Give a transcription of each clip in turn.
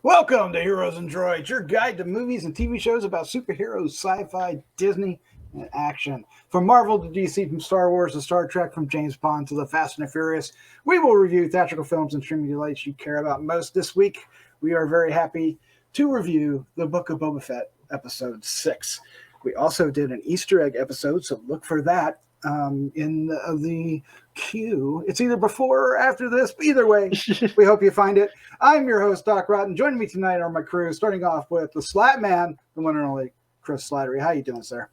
Welcome to Heroes and Droids, your guide to movies and TV shows about superheroes, sci-fi, Disney, and action. From Marvel to DC, from Star Wars to Star Trek, from James Bond to the Fast and the Furious, we will review theatrical films and streaming delights you care about most. This week, we are very happy to review The Book of Boba Fett, Episode 6. We also did an Easter egg episode, so look for that in the queue. It's either before or after this, but either way, we hope you find it. I'm your host, Doc Rotten. Joining me tonight are my crew, starting off with the SLATTMAN, the one and only Chris Slattery. How you doing, sir?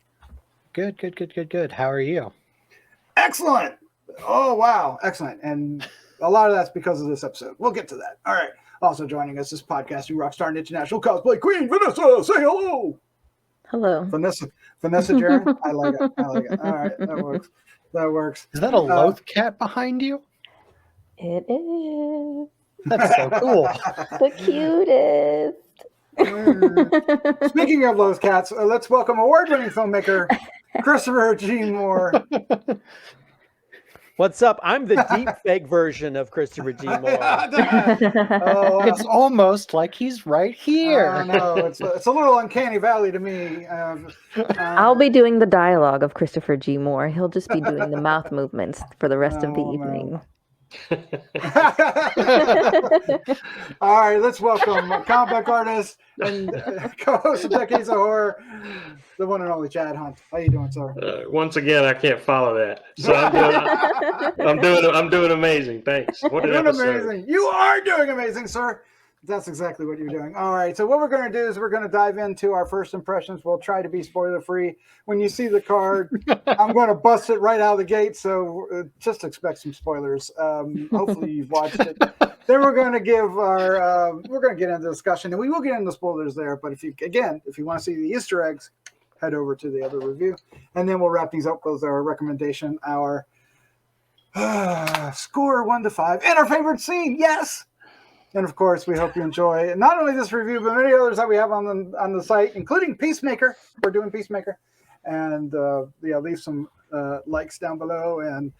Good. How are you? Excellent. Oh, wow. Excellent. And a lot of that's because of this episode. We'll get to that. All right. Also joining us is podcasting rockstar and international cosplay queen, Vanessa. Say hello. Hello. Vanessa Jaron? I like it. All right. That works. Is that a loath cat behind you? It is. That's so cool. The cutest. Speaking of those cats, let's welcome award-winning filmmaker Christopher G. Moore. What's up? I'm the deep fake version of Christopher G. Moore. It's almost like he's right here. I know. It's a little uncanny valley to me. I'll be doing the dialogue of Christopher G. Moore. He'll just be doing the mouth movements for the rest of the evening. All right, let's welcome comic book artist and co-host of Decades of Horror, the one and only Chad Hunt. How you doing, sir? Once again, I can't follow that. So I'm doing amazing. Thanks. What an episode. Amazing. You are doing amazing, sir. That's exactly what you're doing. All right. So what we're going to do is we're going to dive into our first impressions. We'll try to be spoiler free. When you see the card, I'm going to bust it right out of the gate. So just expect some spoilers. Hopefully you've watched it. Then we're going to give our, we're going to get into discussion, and we will get into spoilers there. But if you want to see the Easter eggs, head over to the other review, and then we'll wrap these up with our recommendation, our score 1 to 5, and our favorite scene. Yes. And of course, we hope you enjoy not only this review, but many others that we have on the site, including Peacemaker. We're doing Peacemaker. And leave some likes down below and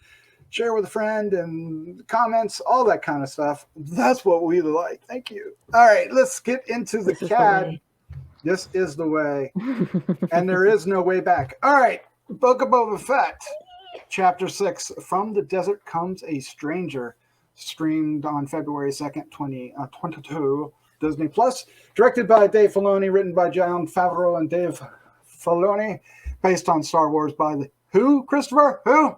share with a friend and comments, all that kind of stuff. That's what we like. Thank you. All right, let's get into the CAD. This is the way. And there is no way back. All right, Book of Boba Fett, Chapter 6, From the Desert Comes a Stranger. Streamed on February 2nd, 2022, Disney Plus. Directed by Dave Filoni, written by Jon Favreau and Dave Filoni, based on Star Wars by the who? Christopher? Who?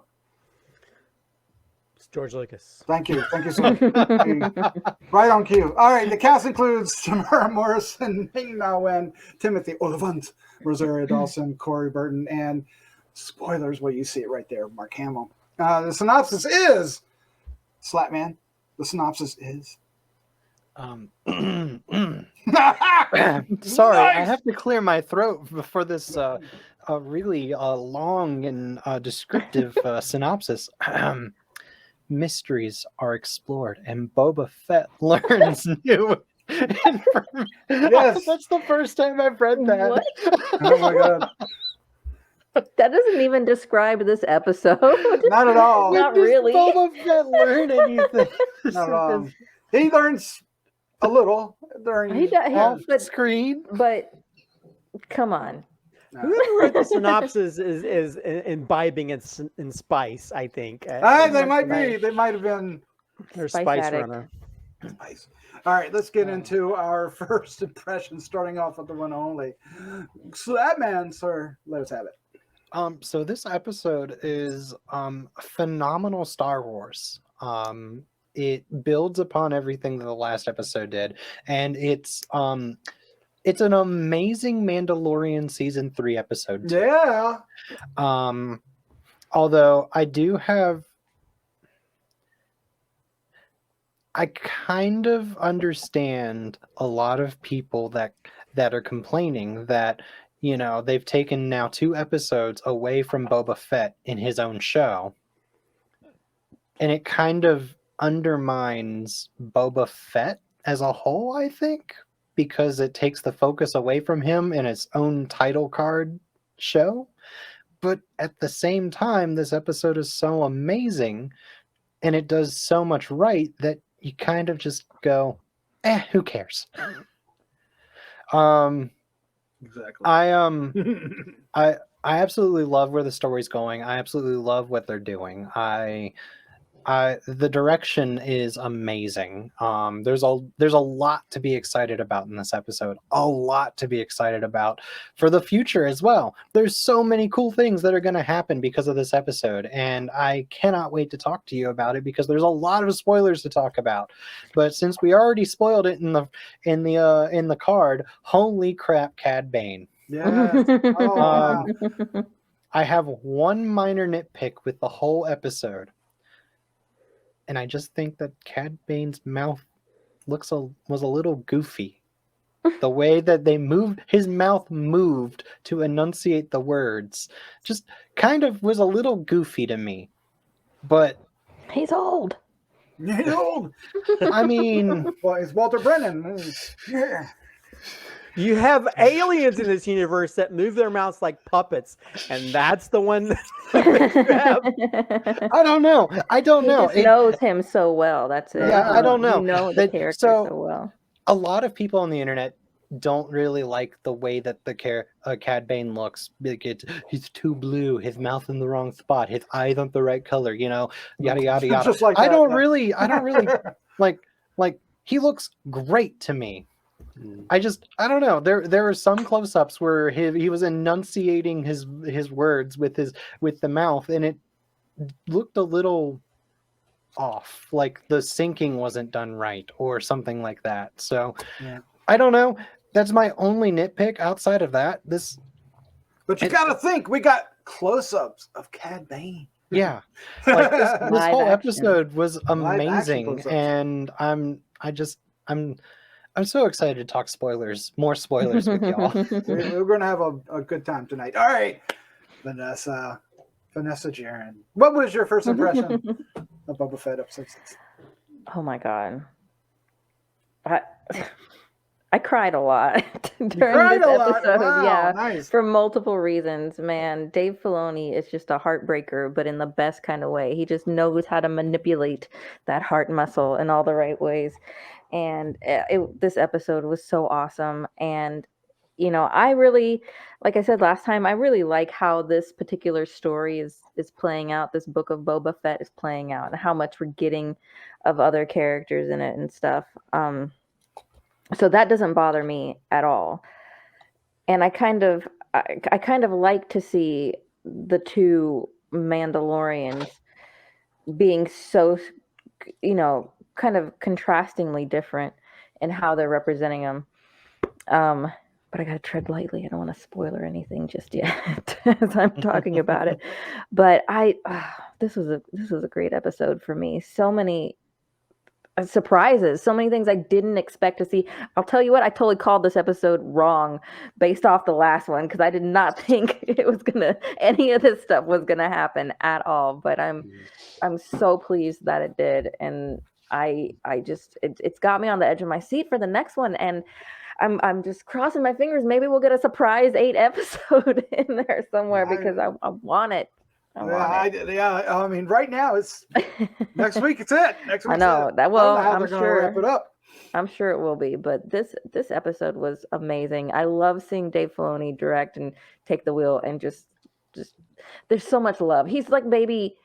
It's George Lucas. Thank you so much. Right on cue. All right, the cast includes Tamara Morrison, Ming-Na Wen, Timothy Olyphant, Rosario Dawson, Corey Burton, and spoilers, well, you see it right there, Mark Hamill. The synopsis is SLATTMAN, the synopsis is. Sorry, Nice! I have to clear my throat before this really long and descriptive synopsis. Mysteries are explored, and Boba Fett learns new information. Yes. That's the first time I've read that. What? Oh my god. That doesn't even describe this episode. Not at all. Not Does really. Boba Fett learn anything? Not at all. He learns a little during He does, Off but screen. come on. Whoever wrote the synopsis is imbibing in spice, I think. They might be. They might have been They're Spice spice addict. runner. nice. All right, let's get into our first impression, starting off with the one only. SLATTMAN, sir, let us have it. So this episode is phenomenal Star Wars. It builds upon everything that the last episode did, and it's an amazing Mandalorian season 3 episode 2. Yeah. Although I kind of understand a lot of people that are complaining that, you know, they've taken now 2 episodes away from Boba Fett in his own show, and it kind of undermines Boba Fett as a whole, I think, because it takes the focus away from him in its own title card show. But at the same time, this episode is so amazing and it does so much right that you kind of just go, who cares? Exactly. I absolutely love where the story's going. I absolutely love what they're doing. The direction is amazing. There's a lot to be excited about in this episode. A lot to be excited about for the future as well. There's so many cool things that are going to happen because of this episode, and I cannot wait to talk to you about it because there's a lot of spoilers to talk about. But since we already spoiled it in the card, holy crap, Cad Bane. Yes. Oh, wow. I have one minor nitpick with the whole episode. And I just think that Cad Bane's mouth was a little goofy. The way that his mouth moved to enunciate the words, just kind of was a little goofy to me. But He's old. He's old. I mean, Well, it's Walter Brennan. Yeah. You have aliens in this universe that move their mouths like puppets, and that's the one that you have. I don't know. I don't He know. just knows him so well. That's it. Yeah, I don't know. You know the character so well. A lot of people on the internet don't really like the way that the Cad Bane looks. Like he's too blue, his mouth in the wrong spot, his eyes aren't the right color, yada yada yada. Just like I that, don't yeah. really like he looks great to me. I don't know. There are some close-ups where he was enunciating his words with the mouth, and it looked a little off, like the syncing wasn't done right or something like that. So Yeah. I don't know. That's my only nitpick. Outside of that, But you got to think, we got close-ups of Cad Bane. yeah, like this Live whole action. episode was action amazing, close-ups. and I'm so excited to talk more spoilers with y'all. We're going to have a good time tonight. All right, Vanessa Jaron. What was your first impression of Boba Fett episode 6? Oh my god. I cried a lot during this episode. Wow, Yeah. nice. For multiple reasons, man. Dave Filoni is just a heartbreaker, but in the best kind of way. He just knows how to manipulate that heart muscle in all the right ways. And this episode was so awesome. And, I really, like I said last time, I really like how this particular story is playing out. This book of Boba Fett is playing out, and how much we're getting of other characters in it and stuff. So that doesn't bother me at all. And I kind of like to see the two Mandalorians being so, kind of contrastingly different in how they're representing them. But I gotta tread lightly. I don't want to spoil or anything just yet as I'm talking about it. But this was a great episode for me. So many surprises, so many things I didn't expect to see. I'll tell you what, I totally called this episode wrong based off the last one, because I did not think any of this stuff was gonna happen at all. But I'm so pleased that it did, and it's got me on the edge of my seat for the next one, and I'm just crossing my fingers. Maybe we'll get a surprise 8 episode in there somewhere, because I want it. I mean, right now it's next week. It's it. Next week. I know that. Well, I'm sure wrap it up. I'm sure it will be. But this episode was amazing. I love seeing Dave Filoni direct and take the wheel, and just there's so much love. He's like baby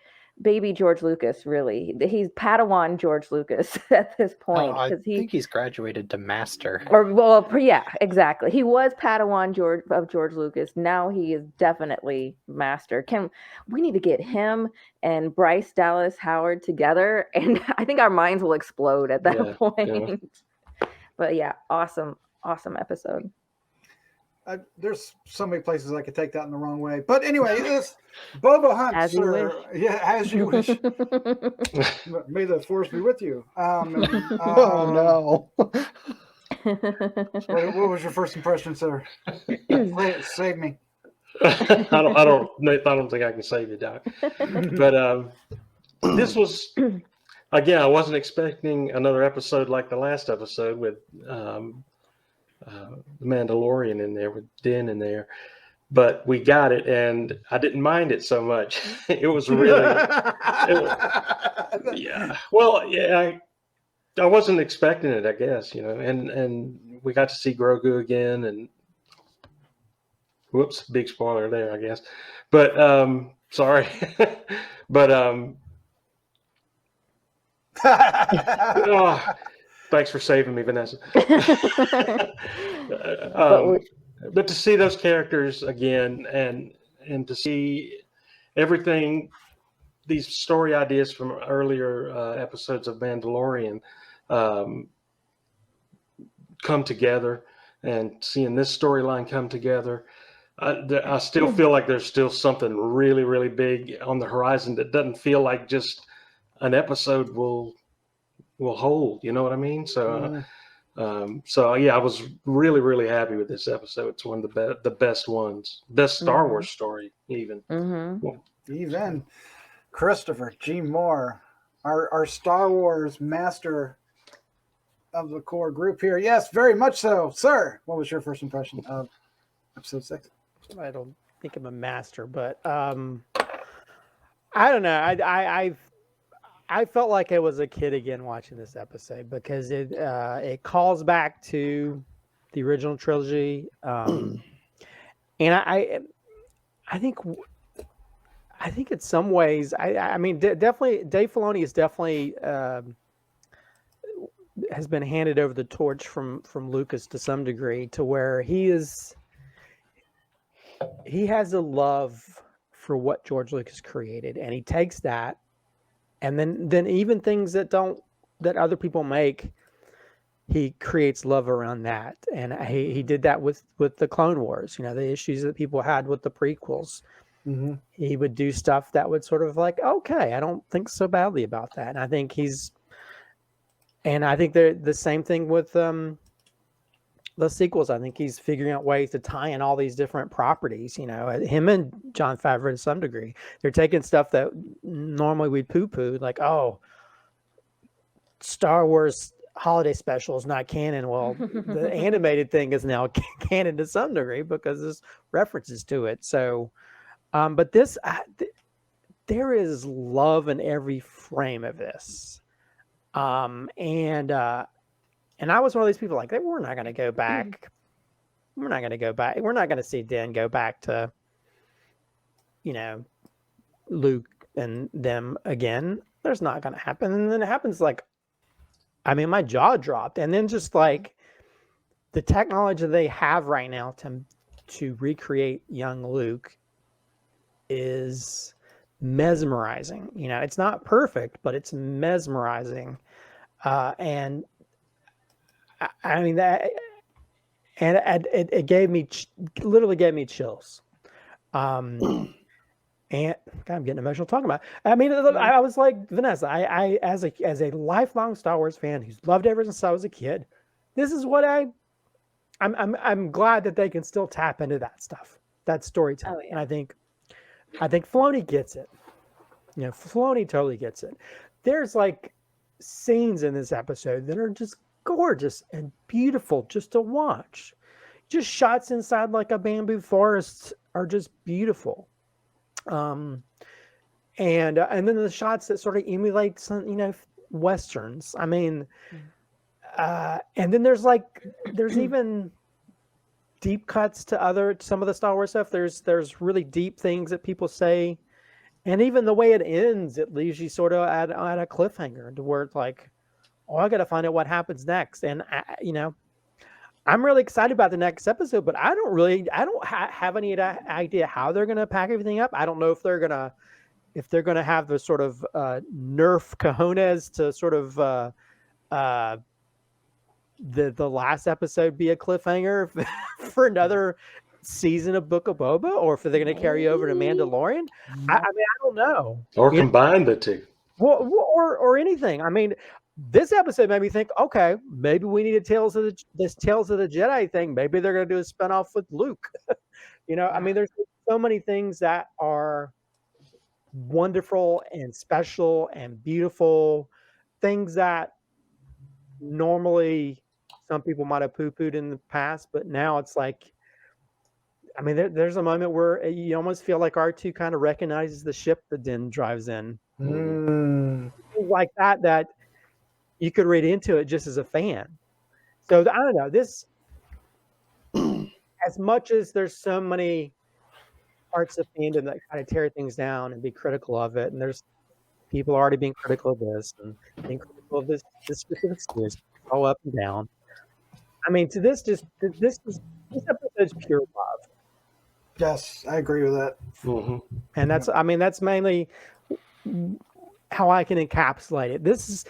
George Lucas, really. He's Padawan George Lucas at this point. I think he's graduated to master. Yeah, exactly. He was Padawan George Lucas. Now he is definitely master. We need to get him and Bryce Dallas Howard together, and I think our minds will explode at that point. Yeah. But yeah, awesome episode. There's so many places I could take that in the wrong way. But anyway, this Boba Hunt. As you wish. Yeah, as you wish. May the force be with you. Oh no. What was your first impression, sir? Save me. I don't think I can save you, Doc. But this was, again, I wasn't expecting another episode like the last episode with the Mandalorian in there, with Din in there, but we got it, and I didn't mind it so much. It was really, yeah. Well, yeah, I wasn't expecting it, I guess, and we got to see Grogu again, and whoops, big spoiler there, I guess. But sorry, but oh, thanks for saving me, Vanessa. But to see those characters again, and to see everything, these story ideas from earlier episodes of Mandalorian come together, and seeing this storyline come together, I still feel like there's still something really, really big on the horizon that doesn't feel like just an episode will hold. You know what I mean? So, so yeah, I was really, really happy with this episode. It's one of the best ones, best Star Wars story, even. Even Christopher G. Moore, our Star Wars master of the core group here. Yes, very much so, sir. What was your first impression of episode 6? I don't think I'm a master, but I don't know. I felt like I was a kid again watching this episode because it calls back to the original trilogy, and I think in some ways, I mean, definitely Dave Filoni is definitely has been handed over the torch from Lucas to some degree, to where he has a love for what George Lucas created, and he takes that, and then even things that other people make, he creates love around that. And he did that with the Clone Wars, the issues that people had with the prequels. He would do stuff that would sort of like, okay, I don't think so badly about that. And I think they're the same thing with the sequels. I think he's figuring out ways to tie in all these different properties. Him and Jon Favreau to some degree, they're taking stuff that normally we'd poo-poo, like, oh, Star Wars holiday special is not canon. Well, the animated thing is now canon to some degree because there's references to it. So, but this, there is love in every frame of this. And I was one of these people like, we're not going to go back. We're not going to go back. We're not going to see Den go back to, Luke and them again. There's not going to happen. And then it happens like, I mean, my jaw dropped. And then just like the technology they have right now to recreate young Luke is mesmerizing. It's not perfect, but it's mesmerizing. And I mean that, and it literally gave me chills. And God, I'm getting emotional talking about it. I mean, I was like, Vanessa, I as a lifelong Star Wars fan who's loved it ever since I was a kid, this is what I'm glad that they can still tap into that stuff, that storytelling. Oh, yeah. And I think Filoni gets it. Filoni totally gets it. There's like scenes in this episode that are just gorgeous and beautiful just to watch. Just shots inside like a bamboo forest are just beautiful. And then the shots that sort of emulate some, westerns. I mean, and then there's even deep cuts to some of the Star Wars stuff. There's really deep things that people say, and even the way it ends, it leaves you sort of at a cliffhanger to where it's like, oh, I got to find out what happens next. And I'm really excited about the next episode, but I don't have any idea how they're going to pack everything up. I don't know if they're going to have the sort of nerf cojones to sort of the last episode be a cliffhanger for another season of Book of Boba, or if they're going to carry over to Mandalorian. I mean, I don't know. Or combine the two. Well, or anything. I mean, this episode made me think, okay, maybe we need this Tales of the Jedi thing. Maybe they're going to do a spinoff with Luke. I mean, there's so many things that are wonderful and special and beautiful, things that normally some people might have poo-pooed in the past, but now it's like, I mean, there's a moment where you almost feel like R2 kind of recognizes the ship that Din drives in. Like that you could read into it just as a fan. So I don't know, this as much as there's so many parts of fandom that kind of tear things down and be critical of it, and there's people already being critical of this and being critical of this specific series, all up and down. I mean, this episode's pure love. Yes, I agree with that. Mm-hmm. And that's mainly how I can encapsulate it. This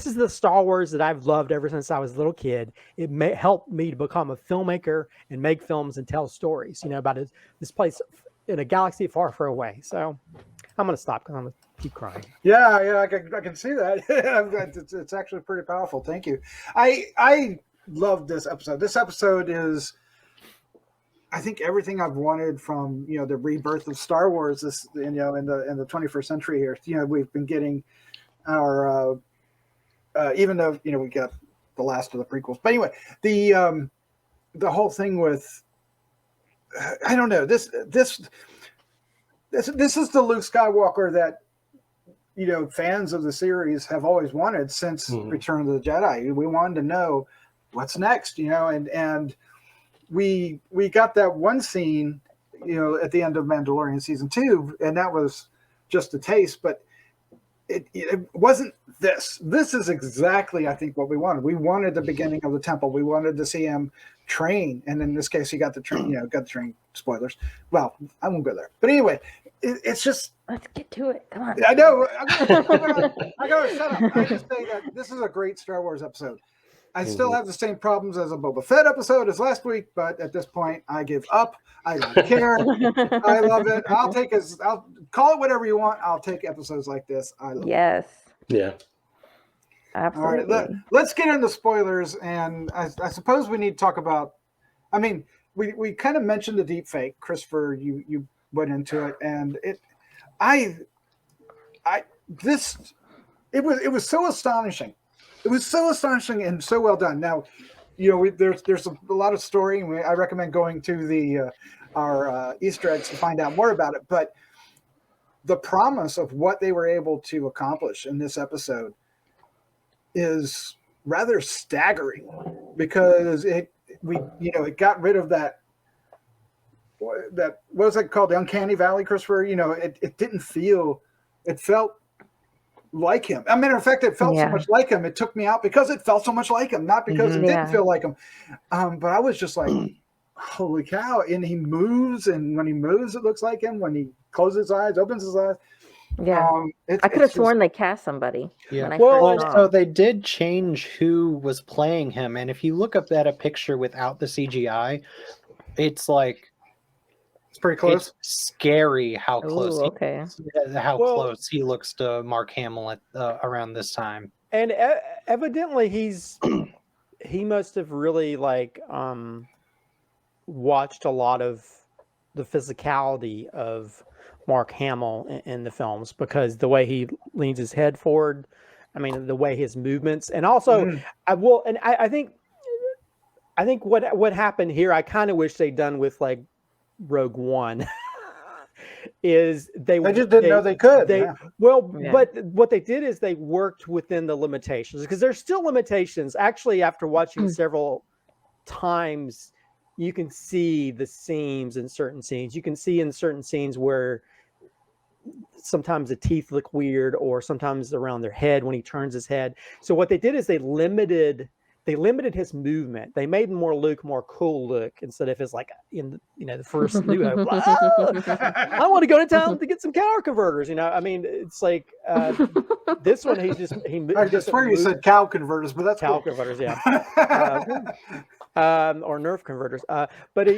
is the Star Wars that I've loved ever since I was a little kid. It helped me to become a filmmaker and make films and tell stories, about this place in a galaxy far, far away. So I'm going to stop because I'm going to keep crying. Yeah, I can see that. It's actually pretty powerful. Thank you. I love this episode. This episode is, I think, everything I've wanted from the rebirth of Star Wars. This in the 21st century here. We've been getting our even though we got the last of the prequels, but anyway, the whole thing with I don't know, this is the Luke Skywalker that fans of the series have always wanted since Return of the Jedi. We wanted to know what's next, and we got that one scene, at the end of Mandalorian season 2, and that was just a taste, but it wasn't this. This is exactly, I think, what we wanted. We wanted the beginning of the temple. We wanted to see him train, and in this case, he got the train. Got the train. Spoilers. Well, I won't go there. But anyway, it's just. Let's get to it. Come on. I know. I gotta shut up. I just say that this is a great Star Wars episode. I still have the same problems as a Boba Fett episode as last week, but at this point, I give up. I don't care. I love it. I'll call it whatever you want. I'll take episodes like this. I love Yes. it. Yeah. Absolutely. All right, let's get into spoilers, and I suppose we need to talk about. I mean, we kind of mentioned the deep fake. Christopher, you went into it, and it was so astonishing. It was so astonishing and so well done. Now, there's a lot of story, and I recommend going to our Easter eggs to find out more about it. But the promise of what they were able to accomplish in this episode is rather staggering, because it got rid of that what was it called, the uncanny valley, Christopher? It didn't feel. It felt like him. I mean, in fact, it felt so much like him. It took me out because it felt so much like him, not because it didn't feel like him. But I was just like, holy cow. And he moves, and when he moves, it looks like him. When he closes his eyes, opens his eyes. Yeah. I could have sworn they cast somebody. Yeah. So they did change who was playing him. And if you look up at a picture without the CGI, it's like, it's pretty close. It's scary how close. Close he looks to Mark Hamill around this time. And evidently, he must have really watched a lot of the physicality of Mark Hamill in the films, because the way he leans his head forward, I mean, the way his movements, and also I think what happened here, I kind of wish they'd done with Rogue One is they just didn't know they could. But what they did is they worked within the limitations, because there's still limitations. Actually, after watching several times, you can see the seams in certain scenes. You can see in certain scenes where sometimes the teeth look weird, or sometimes around their head when he turns his head. So what they did is they limited his movement. They made Luke more cool look, instead of his in the first New Hope. I want to go to town to get some cow converters. I mean, it's like this one. I swear you said cow converters, but that's cow converters, yeah, or nerf converters. But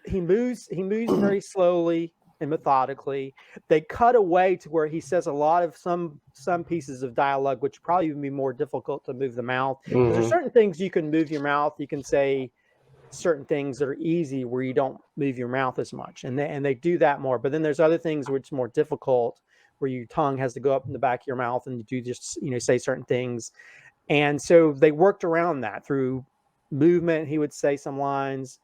he moves very slowly and methodically. They cut away to where he says a lot of some pieces of dialogue, which probably would be more difficult to move the mouth. There's certain things you can move your mouth. You can say certain things that are easy where you don't move your mouth as much, and they do that more. But then there's other things which are more difficult, where your tongue has to go up in the back of your mouth, and you do just say certain things. And so they worked around that through movement. He would say some lines.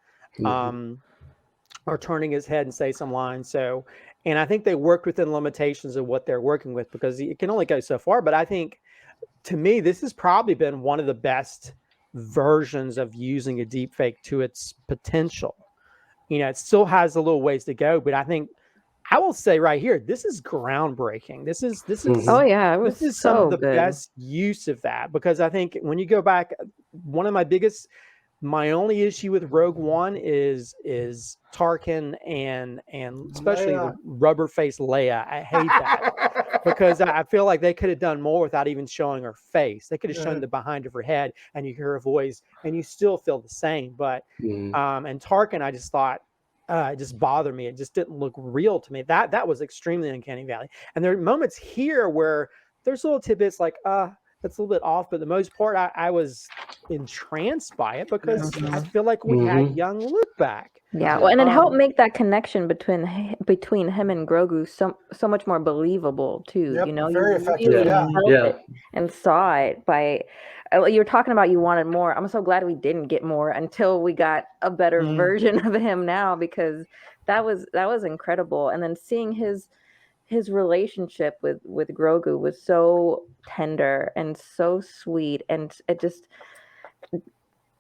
Or turning his head and say some lines. So, and I think they worked within limitations of what they're working with, because it can only go so far. But I think, to me, this has probably been one of the best versions of using a deep fake to its potential. It still has a little ways to go, but I think I will say right here, this is groundbreaking. This is Oh yeah, it was this is some of so the good. best use of that, because I think when you go back, one of my only issue with Rogue One is Tarkin and especially Leia. the rubber face Leia. I hate that because I feel like they could have done more without even showing her face. They could have shown the behind of her head, and you hear her voice, and you still feel the same. But and Tarkin, I just thought it just bothered me. It just didn't look real to me. That was extremely uncanny valley. And there are moments here where there's little tidbits like that's a little bit off, but the most part I was entranced by it because I feel like we had young Luke back. Yeah, well, and it helped make that connection between him and Grogu so much more believable too. Yep, You know, very you effective, really yeah. felt it and saw it by. You were talking about you wanted more. I'm so glad we didn't get more until we got a better version of him now, because that was incredible. And then seeing his relationship with Grogu was so tender and so sweet, and it just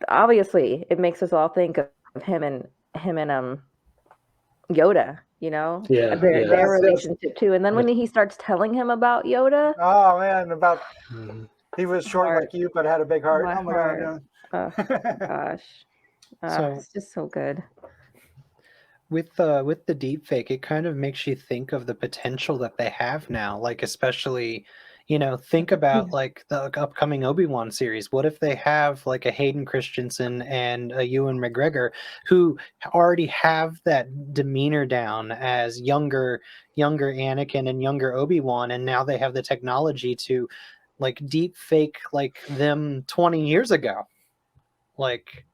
obviously it makes us all think of him and Yoda, you know, their relationship too. And then when he starts telling him about Yoda, oh man, about he was short like you but had a big heart. My Oh my heart. god, Oh gosh, it's just so good. With the deep fake, it kind of makes you think of the potential that they have now. Like, especially, think about like the upcoming Obi-Wan series. What if they have like a Hayden Christensen and a Ewan McGregor who already have that demeanor down as younger Anakin and younger Obi-Wan, and now they have the technology to like deep fake like them 20 years ago, like.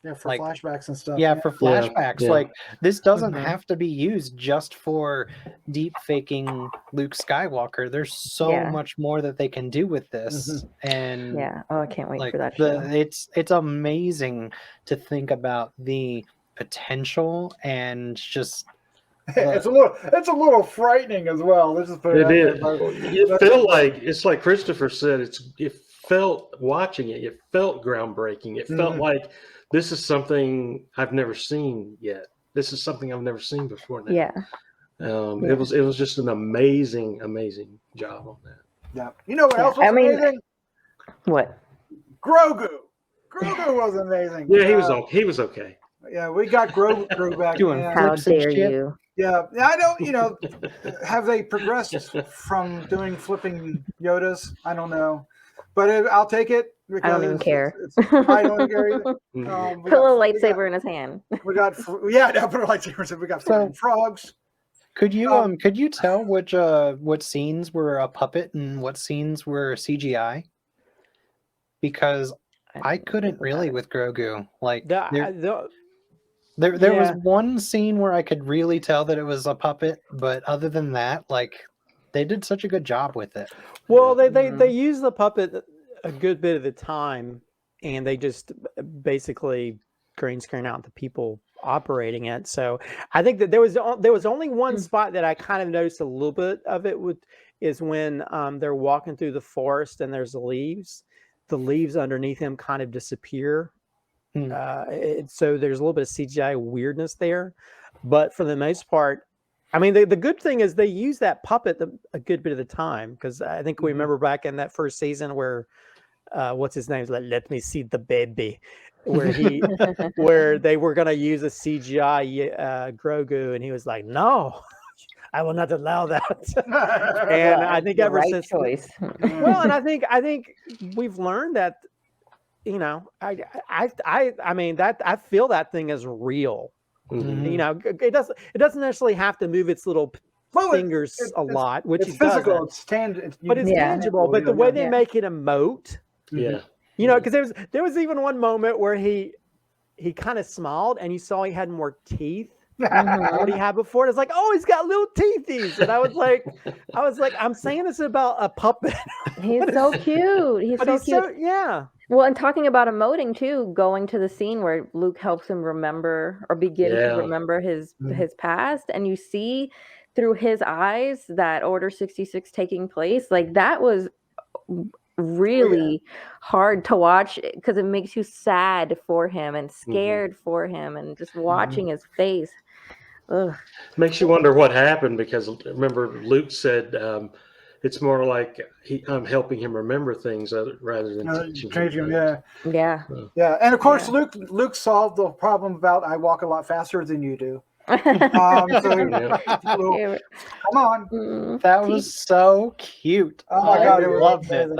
yeah, for like flashbacks and stuff. Yeah, for flashbacks. Like, this doesn't Mhm. have to be used just for deep faking Luke Skywalker. There's so much more that they can do with this. And I can't wait like for that show. it's amazing to think about the potential and just it's a little frightening as well. Let's just put it out It there. is. It felt like, it's like Christopher said, it felt, watching it felt groundbreaking. It felt like this is something I've never seen yet. This is something I've never seen before now. Yeah. It was just an amazing job on that. Yeah. You know what else was amazing? What? Grogu. Grogu was amazing. Yeah, he was okay. Yeah, we got Grogu back. Doing How flips and dare shit. you? Yeah, I don't. Have they progressed from doing flipping Yodas? I don't know, but I'll take it. I don't even care. I don't care either. Put a little lightsaber in his hand. We got put a lightsaber. We got flying frogs. Could you tell what scenes were a puppet and what scenes were CGI? Because I couldn't really with Grogu. Like there was one scene where I could really tell that it was a puppet, but other than that, like, they did such a good job with it. Well, they use the puppet a good bit of the time, and they just basically green screen out the people operating it. So I think that there was only one spot that I kind of noticed a little bit of it is when they're walking through the forest and there's the leaves. The leaves underneath him kind of disappear. So there's a little bit of CGI weirdness there, but for the most part, I mean, the good thing is they use that puppet a good bit of the time, because I think we remember back in that first season where what's his name, like, let me see the baby, where they were going to use a CGI Grogu, and he was like, no, I will not allow that. And I think ever since choice. Well, and I think we've learned that, I mean that I feel that thing is real. It doesn't necessarily have to move its little fingers a lot, which it's physical. It's tangible. But the way they make it emote, because there was even one moment where he kind of smiled, and you saw he had more teeth than what he had before. It's like, oh, he's got little teethies, and I was like, I'm saying this about a puppet. He's so cute. He's so cute. Yeah. Well, and talking about emoting too, going to the scene where Luke helps him remember or begin to remember his past, and you see through his eyes that Order 66 taking place. Like, that was really hard to watch because it makes you sad for him and scared for him and just watching his face. Ugh. Makes you wonder what happened, because remember Luke said it's more like I'm helping him remember things rather than teaching him. Yeah. Yeah, and of course Luke solved the problem about I walk a lot faster than you do. So, come on. That was so cute. Oh my God, I loved it.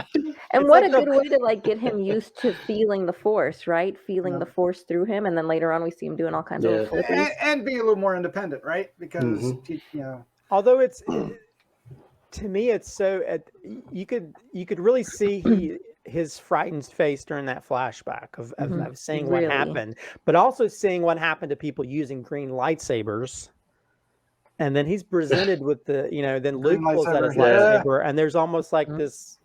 And what a good way to like get him used to feeling the force, right? Feeling the force through him, and then later on we see him doing all kinds of flippies. And be a little more independent, right? Because although it's to me, it's so you could really see his frightened face during that flashback of seeing what happened, but also seeing what happened to people using green lightsabers. And then he's presented with the, then Luke pulls out his lightsaber, and there's almost like this.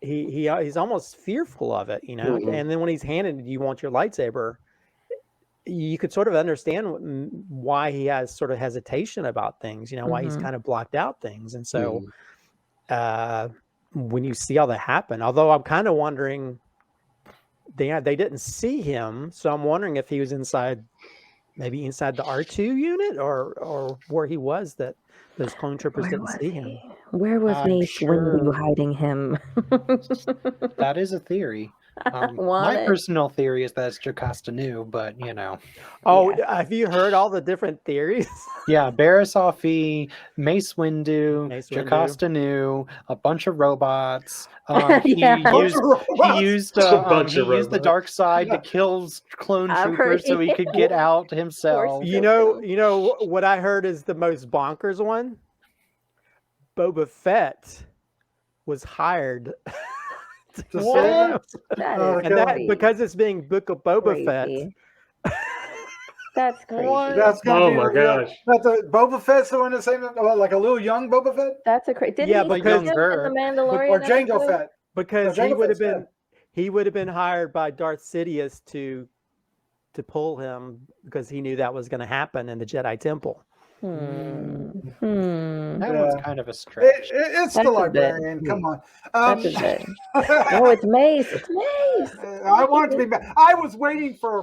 He's almost fearful of it, And then when he's handed, "You want your lightsaber?" You could sort of understand why he has sort of hesitation about things, why he's kind of blocked out things. And so when you see all that happen, although I'm kind of wondering, they didn't see him. So I'm wondering if he was maybe inside the R2 unit or where he was, that those clone troopers didn't see him. Where was Mace when you hiding him? That is a theory. My personal theory is that it's Jocasta Nu, but Oh, have you heard all the different theories? Yeah, Barriss Offee, Mace Windu, Jocasta Nu, a bunch of robots. He used the dark side to kill clone troopers so he could get out himself. You know what I heard is the most bonkers one? Boba Fett was hired. Because it's being Book of Boba Fett. That's crazy. My gosh! Boba Fett's the one that's saying like a little young Boba Fett. That's a crazy. Because in the Mandalorian or Jango Fett. Because he would have been hired by Darth Sidious to pull him, because he knew that was going to happen in the Jedi Temple. That one's kind of a stretch. It's the librarian. Come on. It's Mace. It's Mace. I want it to be. I was waiting for a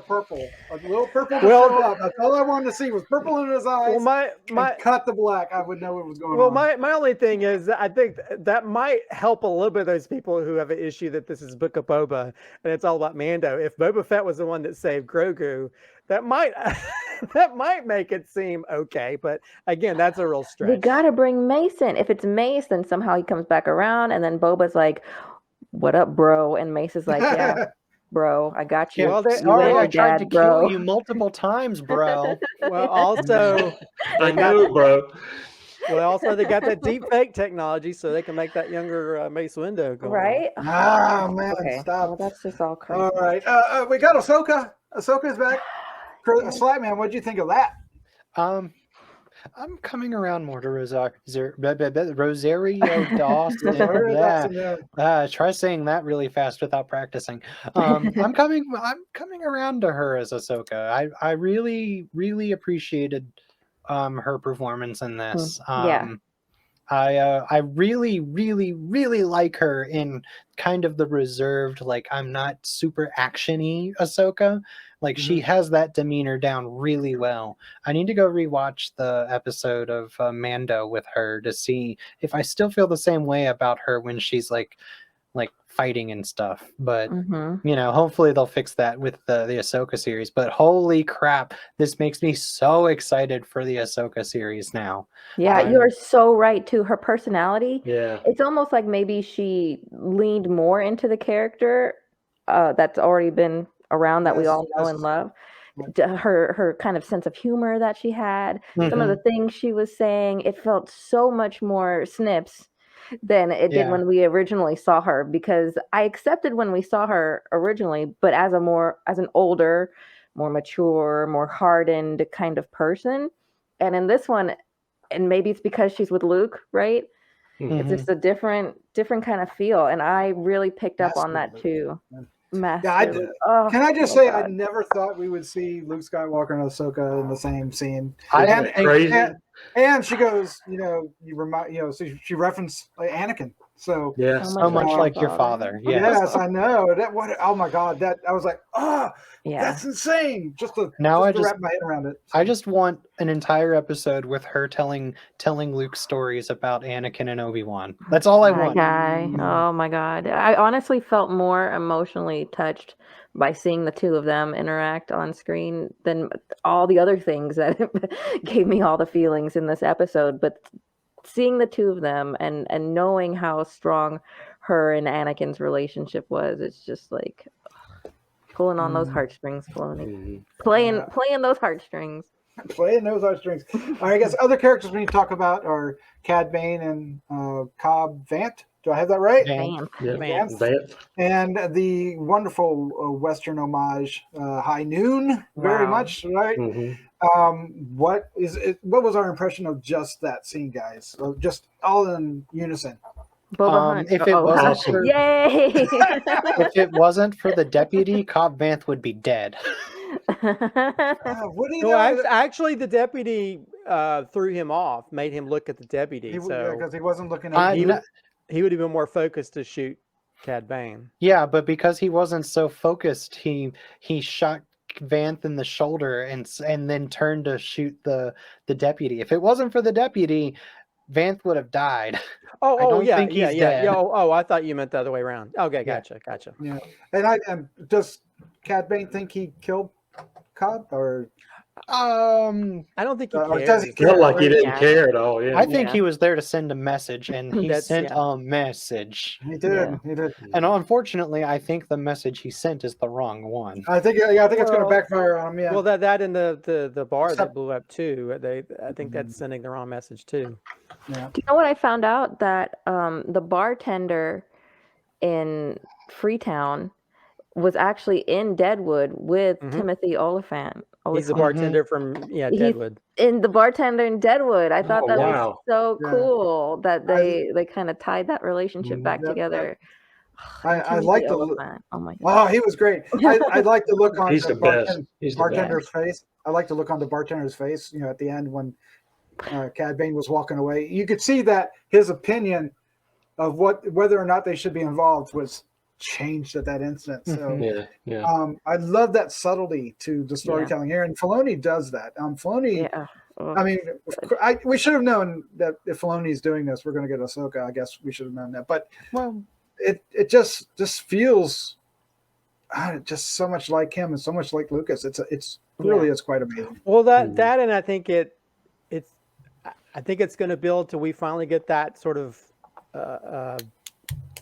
little purple to show up. That's all I wanted to see was purple in his eyes. Well, cut the black. I would know what was going on. Well, my only thing is, I think that might help a little bit of those people who have an issue that this is Book of Boba and it's all about Mando. If Boba Fett was the one that saved Grogu, that might make it seem okay, but again, that's a real stretch. We gotta bring Mace in. If it's Mace, then somehow he comes back around, and then Boba's like, "What up, bro?" And Mace is like, "Yeah, bro, I got you." Well, I tried to kill you multiple times, bro. Well, also, I know, bro. Well, also they got that deep fake technology, so they can make that younger Mace Windu go. Right? Oh man, stop! Well, that's just all crazy. All right, we got Ahsoka. Ahsoka's back. Slatman, what did you think of that? I'm coming around more to Rosario Dawson. Try saying that really fast without practicing. I'm coming around to her as Ahsoka. I really, really appreciated her performance in this. I really, really, really like her in kind of the reserved, like, I'm not super action-y Ahsoka. Like, she has that demeanor down really well. I need to go rewatch the episode of Mando with her to see if I still feel the same way about her when she's like fighting and stuff. But hopefully they'll fix that with the Ahsoka series. But holy crap, this makes me so excited for the Ahsoka series now. Yeah, you are so right too. Her personality. Yeah. It's almost like maybe she leaned more into the character that's already been around, that we all know and love. Her kind of sense of humor that she had, some of the things she was saying, it felt so much more Snips than it did when we originally saw her, because I accepted when we saw her originally, but as an older, more mature, more hardened kind of person. And in this one, and maybe it's because she's with Luke, right? It's just a different kind of feel, and I really picked up on that too. Can I just say, I never thought we would see Luke Skywalker and Ahsoka in the same scene. Crazy. And she goes, so she referenced Anakin. Yes. So much So much like like your your father. father. Yes. Yes, I know. Oh my God, that I was like, Yeah. that's insane. Just to wrap my head around it. I just want an entire episode with her telling Luke stories about Anakin and Obi-Wan. That's all I That want. guy. Oh my God. I honestly felt more emotionally touched by seeing the two of them interact on screen than all the other things that gave me all the feelings in this episode. But seeing the two of them and knowing how strong her and Anakin's relationship was, it's just like pulling on those heartstrings, Filoni. Mhm. Playing those heartstrings. Playing those heartstrings. All right, I guess other characters we need to talk about are Cad Bane and Cobb Vanth. Do I have that right? Bam. Yeah. Vanth. Vanth. And the wonderful Western homage, High Noon, very Wow. much, right? Mhm. What was our impression of just that scene, guys? Just all in unison. Boba Hunt. If it wasn't Awesome. for Yay! if it wasn't for the deputy, Cobb Vanth would be dead. What do you No, know? actually, the deputy threw him off, made him look at the deputy. So Because he wasn't looking at he would have been more focused to shoot Cad Bane. Yeah, but because he wasn't so focused, he shot Vanth in the shoulder and then turned to shoot the deputy. If it wasn't for the deputy, Vanth would have died. I don't think he's dead. Oh, I thought you meant the other way around. Okay, gotcha. Yeah, and does Cad Bane think he killed Cobb, or I don't think he or cares. does he Felt care? like he didn't Yeah. care at all. Yeah. I think Yeah. he was there to send a message, and he That's- sent yeah. a message. He did. Yeah. He did. And unfortunately, I think the message he sent is the wrong one. I think it's going to Well- backfire on him. Yeah. Well, that and the bar Except- that blew up too. I think that's sending the wrong message too. Yeah. Do you know what I found out? That the bartender in Freetown was actually in Deadwood with Mhm. Timothy Oliphant. He's the Oliphant. bartender from He's- Deadwood. In the bartender in Deadwood. I thought Oh, that wow. was so Yeah. cool that they kind of tied that relationship back Yep, together. I Timothy like the. Oliphant. Oh my God. Oh, he was great. I like the look on He's the best. bartender- He's the best. bartender's face. I like the look on the bartender's face. At the end when Cad Bane was walking away, you could see that his opinion of whether or not they should be involved was changed at that instant. So Yeah. I love that subtlety to the storytelling here, and Filoni does that. Filoni. Yeah. I mean, we should have known that if Filoni's doing this, we're going to get Ahsoka. I guess we should have known that, but Well, it just feels just so much like him and so much like Lucas. It's really is quite amazing. Well, that and I think I think it's going to build till we finally get that sort of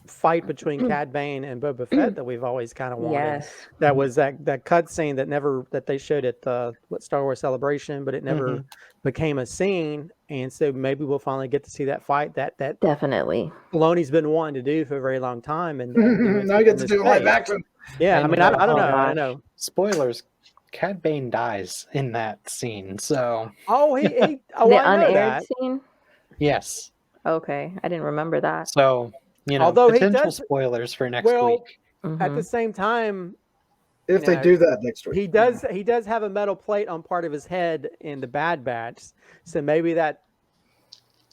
fight between Cad Bane and Boba Fett that we've always kind of wanted. Yes. That was that cut scene that they showed at Star Wars Celebration, but it never became a scene. And so maybe we'll finally get to see that fight that Definitely. Filoni's been wanting to do for a very long time. And Now you get to do live action. Yeah, I And, mean, I don't know. gosh. I know. spoilers. Cad Bane dies in that scene, so Oh, he The I know unaired that. scene? yes. Okay. I didn't remember that. So Although he potential does- spoilers for next well, week. At the same time, If they know, do that next week, he does have a metal plate on part of his head in the Bad Batch, so maybe that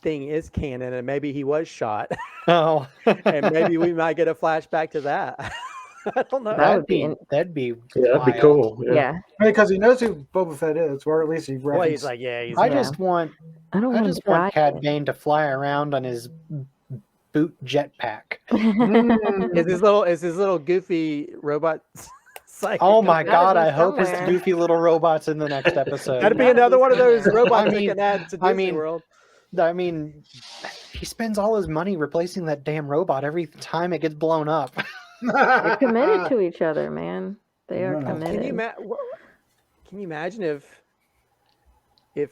thing is canon, and maybe he was shot, Oh, and maybe we might get a flashback to that. I don't know. That would be that'd be That'd be wild. cool. Yeah. because he knows who Boba Fett is, or at least he Well, referenced. he's like, yeah, he's. I Yeah. just want I don't I want just to want die. Cad Bane to fly around on his boot jetpack. Is his little goofy robot? Psychic Oh my gotta God! be I hope his somewhere. goofy little robots in the next episode. That'd be Gotta another be one of those somewhere. robots I they mean- can add to Disney I mean- World. I mean, he spends all his money replacing that damn robot every time it gets blown up. They're committed to each other, man. They are Yeah. committed. Can you imagine if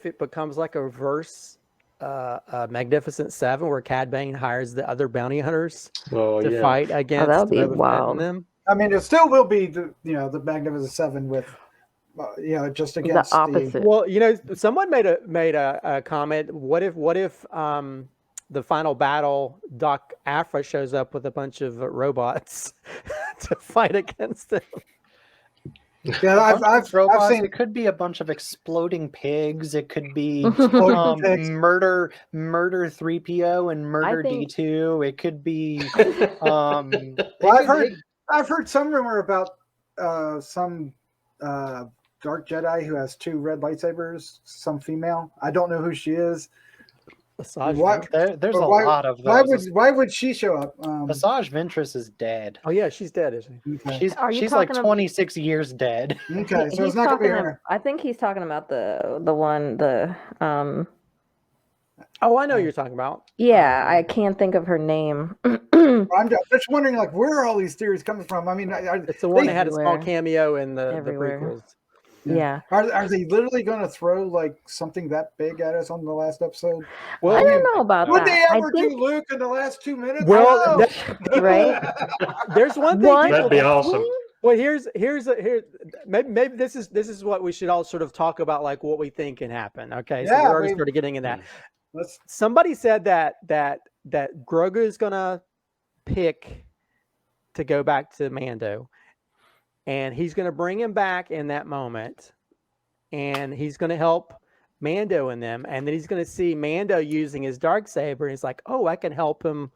it becomes like a reverse Magnificent Seven, where Cad Bane hires the other bounty hunters Oh, to yeah. fight against that would be Boba Fett and wild. them? I mean, it still will be the Magnificent Seven with just against The opposite. Well, someone made a comment. What if the final battle, Doc Aphra shows up with a bunch of robots to fight against him? Yeah, I've robots. seen It could be a bunch of exploding pigs. It could be exploding pigs. murder 3PO and murder think- D2. It could be Well, I've heard some rumor about some dark Jedi who has 2 red lightsabers. Some female. I don't know who she is. Asajj Why- Ventress. there's But a why- lot of those. Why would she show up? Asajj Ventress is dead. Oh yeah, she's dead, isn't she? Okay, Are you She's like talking 26 years dead. okay, so He's it's not gonna be talking her. I think he's talking about the one Oh, I know what you're talking about. yeah, I can't think of her name. I'm just wondering, like, where are all these theories coming from? I mean, It's the one that had a small Everywhere. cameo in the Everywhere. prequels. Yeah. are they literally going to throw like something that big at us on the last episode? I Well, don't know about Would that. they I ever think, do Luke in the last 2 minutes? Well, I don't know. right? there's one thing. One- That'd be awesome. Well, here's maybe this is what we should all sort of talk about, like what we think can happen. Okay, so Yeah, we're already we- sort of getting in that. Let's Somebody said that Grogu is gonna pick to go back to Mando, and he's gonna bring him back in that moment, and he's gonna help Mando and them, and then he's gonna see Mando using his darksaber, and he's like, oh, I can help him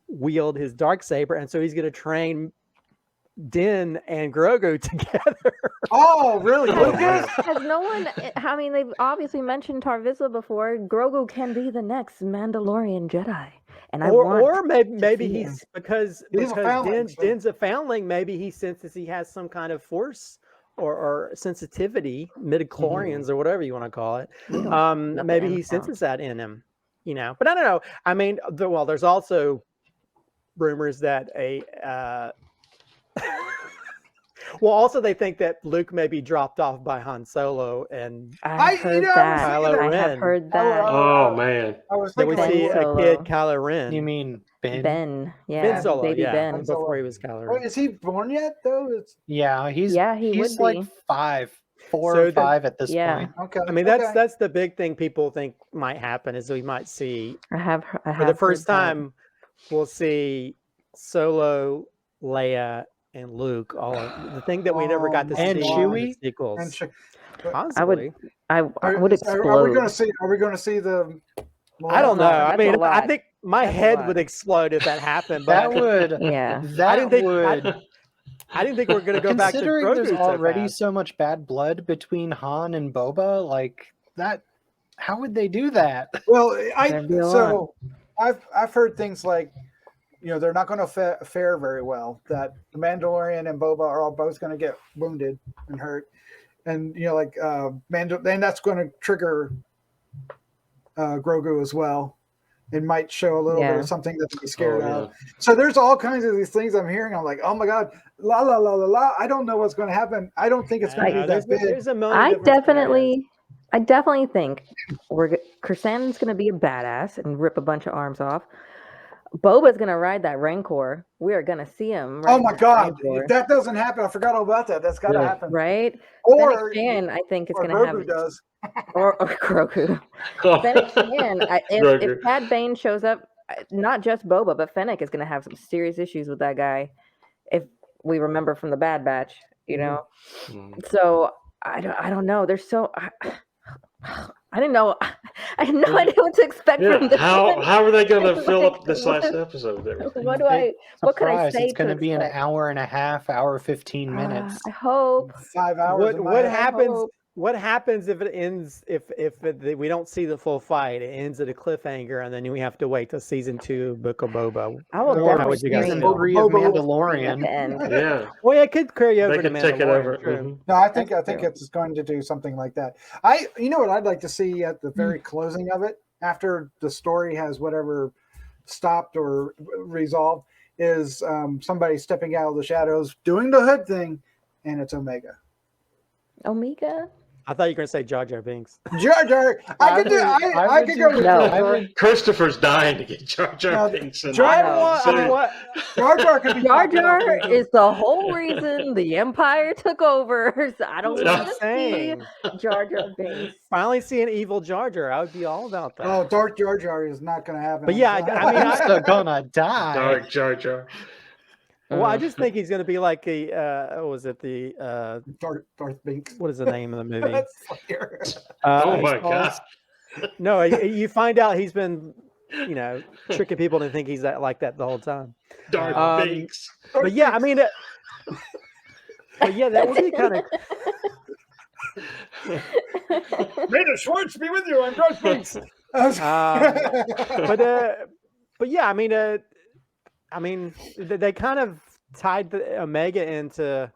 wield his darksaber, and so he's gonna train Din and Grogu together. Oh, really? Oh, Lucas? man. Has no one? I mean, they've obviously mentioned Tarvisa before. Grogu can be the next Mandalorian Jedi, and or maybe see he's because He's a foundling, so- Din's a foundling. Maybe he senses he has some kind of force or sensitivity, midichlorians or whatever you want to call it. nothing Maybe he else senses that in him, But I don't know. I mean, there's also rumors that also they think that Luke may be dropped off by Han Solo, and I've heard I was that. thinking I that. have heard that. Oh man. I was that we thinking, see like, a Solo. kid, Kylo Ren. You mean Ben? Ben, yeah, Ben Solo, baby yeah, Ben. Ben Solo. before he was Kylo oh, Ren. is he born yet? Though it's Yeah, he's would like be. 4 So or then- 5 at this Yeah. point. okay. I mean, okay. that's the big thing people think might happen is we might see I have for the heard first that. time we'll see Solo, Leia, and Luke. All the thing that we never got to And see Chewie? in the sequels. And sh- Possibly. I would explode. Are we going to see? Are we going to see the? I don't know. That's I a mean, I lot. think my That's a head lot. would explode if that happened. That But would Yeah. that didn't think- would I didn't think we were going to go back to considering Grogu there's so already fast. so much bad blood between Han and Boba, like that. How would they do that? Well, There'd be a so I've heard things like, they're not going to fare very well. That the Mandalorian and Boba are all both going to get wounded and hurt, and then that's going to trigger Grogu as well. It might show a little bit Yeah. of something that to be scared Oh, yeah. of. So there's all kinds of these things I'm hearing. I'm like, oh my god, la la la la la. I don't know what's going to happen. I don't think it's going to be that big. There's a million I different definitely think Kersan's gonna be a badass and rip a bunch of arms off. Boba's gonna ride that Rancor. We are gonna see him. Oh ride my that god, Rancor, if that doesn't happen, I forgot all about that. That's got to Yeah. happen. right? Or Fennec Shan, I think is or gonna Grogu have does. or Grogu. Fennec Shan. If Grogu. Cad Bane shows up, not just Boba, but Fennec is gonna have some serious issues with that guy. If we remember from the Bad Batch, Mm. So I don't know. There's so. I didn't know. I had no idea what to expect from Yeah. this. How are they going to fill up Like, this last episode? There. What do I? What could I Surprise, say? it's going to be an expect? hour and a half, hour 15 minutes. I hope. 5 hours. in my What head. happens? hope. What happens if it ends? If we don't see the full fight, it ends at a cliffhanger, and then we have to wait till season 2, Book of Boba. I will Or how would definitely you guys scream feel? Season 3 of Boba will- at the Mandalorian. end. Yeah. Well, yeah, it could carry over They to could take it Mandalorian, over. true. Mhm. No, I think That's true. it's going to do something like that. You know what I'd like to see at the very closing of it, after the story has whatever stopped or resolved, is somebody stepping out of the shadows doing the hood thing, and it's Omega. Omega. I thought you were going to say Jar Jar Binks. Jar Jar, I could go with No. I would, Christopher's dying to get Jar Jar No, Binks in Jar- there. I I mean, what? Jar Jar could be Jar popping Jar off. is the whole reason the Empire took over. So I don't Yeah. want to see Saying. Jar Jar Binks. Finally see an evil Jar Jar. I would be all about that. Oh, Dark Jar Jar is not going to happen. But yeah, I mean, he's still gonna die. Dark Jar Jar. Well, I just think he's going to be like a what was it Darth Binks. what is the name of the movie? That's funnier. Oh It's my called- god. No, you find out he's been, tricking people to think he's like that the whole time. Darth Um, Binks. But yeah, I mean, but yeah, that would be kind of. May the Schwartz be with you. I'm Darth Binks. But yeah, I mean, they kind of tied the Omega into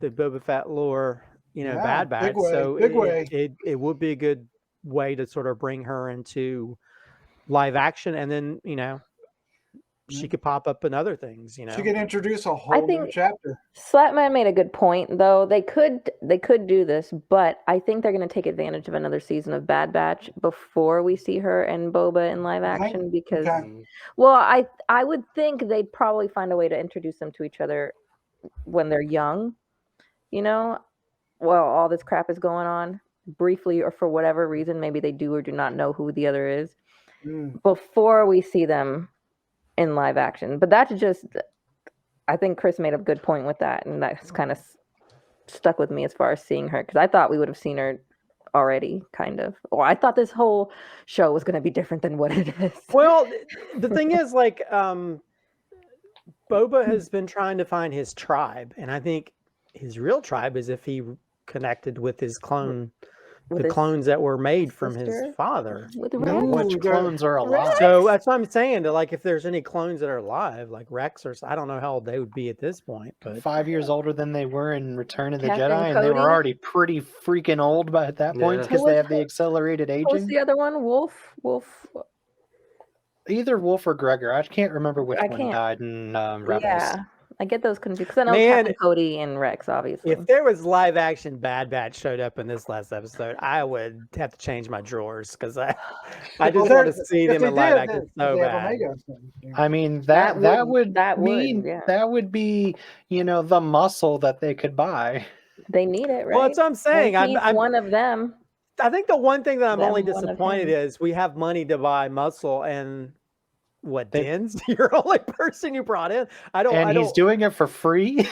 the Boba Fett lore, Yeah, Bad Batch. big way, So big way. it would be a good way to sort of bring her into live action, and then she could pop up in other things. She could introduce a whole new think- chapter. Slatman made a good point, though. They could do this, but I think they're going to take advantage of another season of Bad Batch before we see her and Boba in live action. Because, well, I would think they'd probably find a way to introduce them to each other when they're young. Well, all this crap is going on briefly, or for whatever reason, maybe they do or do not know who the other is before we see them in live action. But that's just, I think Chris made a good point with that, and that's kind of stuck with me as far as seeing her, because I thought we would have seen her already, kind of. Or I thought this whole show was going to be different than what it is. Well, the thing is, Boba has been trying to find his tribe, and I think his real tribe is if he connected with his clone, the clones that were made from his father. With Which clones are alive? So that's what I'm saying. That if there's any clones that are alive, like Rex, or I don't know how old they would be at this point, but 5 years older than they were in Return of the Captain Jedi, and they were Cody? already pretty freaking old by at that point Yeah. because Who they was have the accelerated What was aging. the other one? Wolf. Either Wolf or Gregor. I can't remember which I one can't- died in Rebels. Yeah, I get those confused because I know Man, Captain Cody and Rex, obviously. if there was live action Bad Batch showed up in this last episode, I would have to change my drawers because I just want to see them in live action so bad. I mean that would be the muscle that they could buy. They need it, right? Well, that's what I'm saying. And he's I'm one of them. I think the one thing that I'm Them, only one of disappointed him. is we have money to buy muscle, and Din's your only person you brought in. He's doing it for free.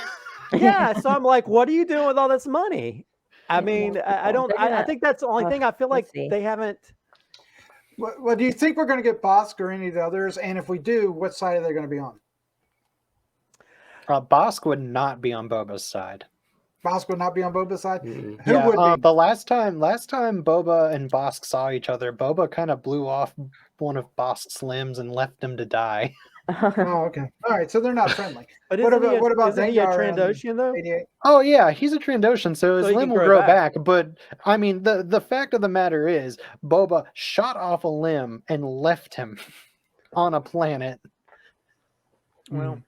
Yeah, so I'm like, what are you doing with all this money? I mean, I think that's the only thing. I feel like they haven't. Well, do you think we're going to get Bosk or any of the others? And if we do, what side are they going to be on? Bosk would not be on Boba's side. Bosk would not be on Boba's side. Who Yeah, would be? the last time Boba and Bosk saw each other, Boba kind of blew off one of Bosk's limbs and left him to die. Oh, okay. All right, so they're not friendly. But What about isn't he a Dengar and Trandoshan though? 88? Oh yeah, he's a Trandoshan, so his he limb can will grow grow back. back. But I mean, the fact of the matter is, Boba shot off a limb and left him on a planet. Well,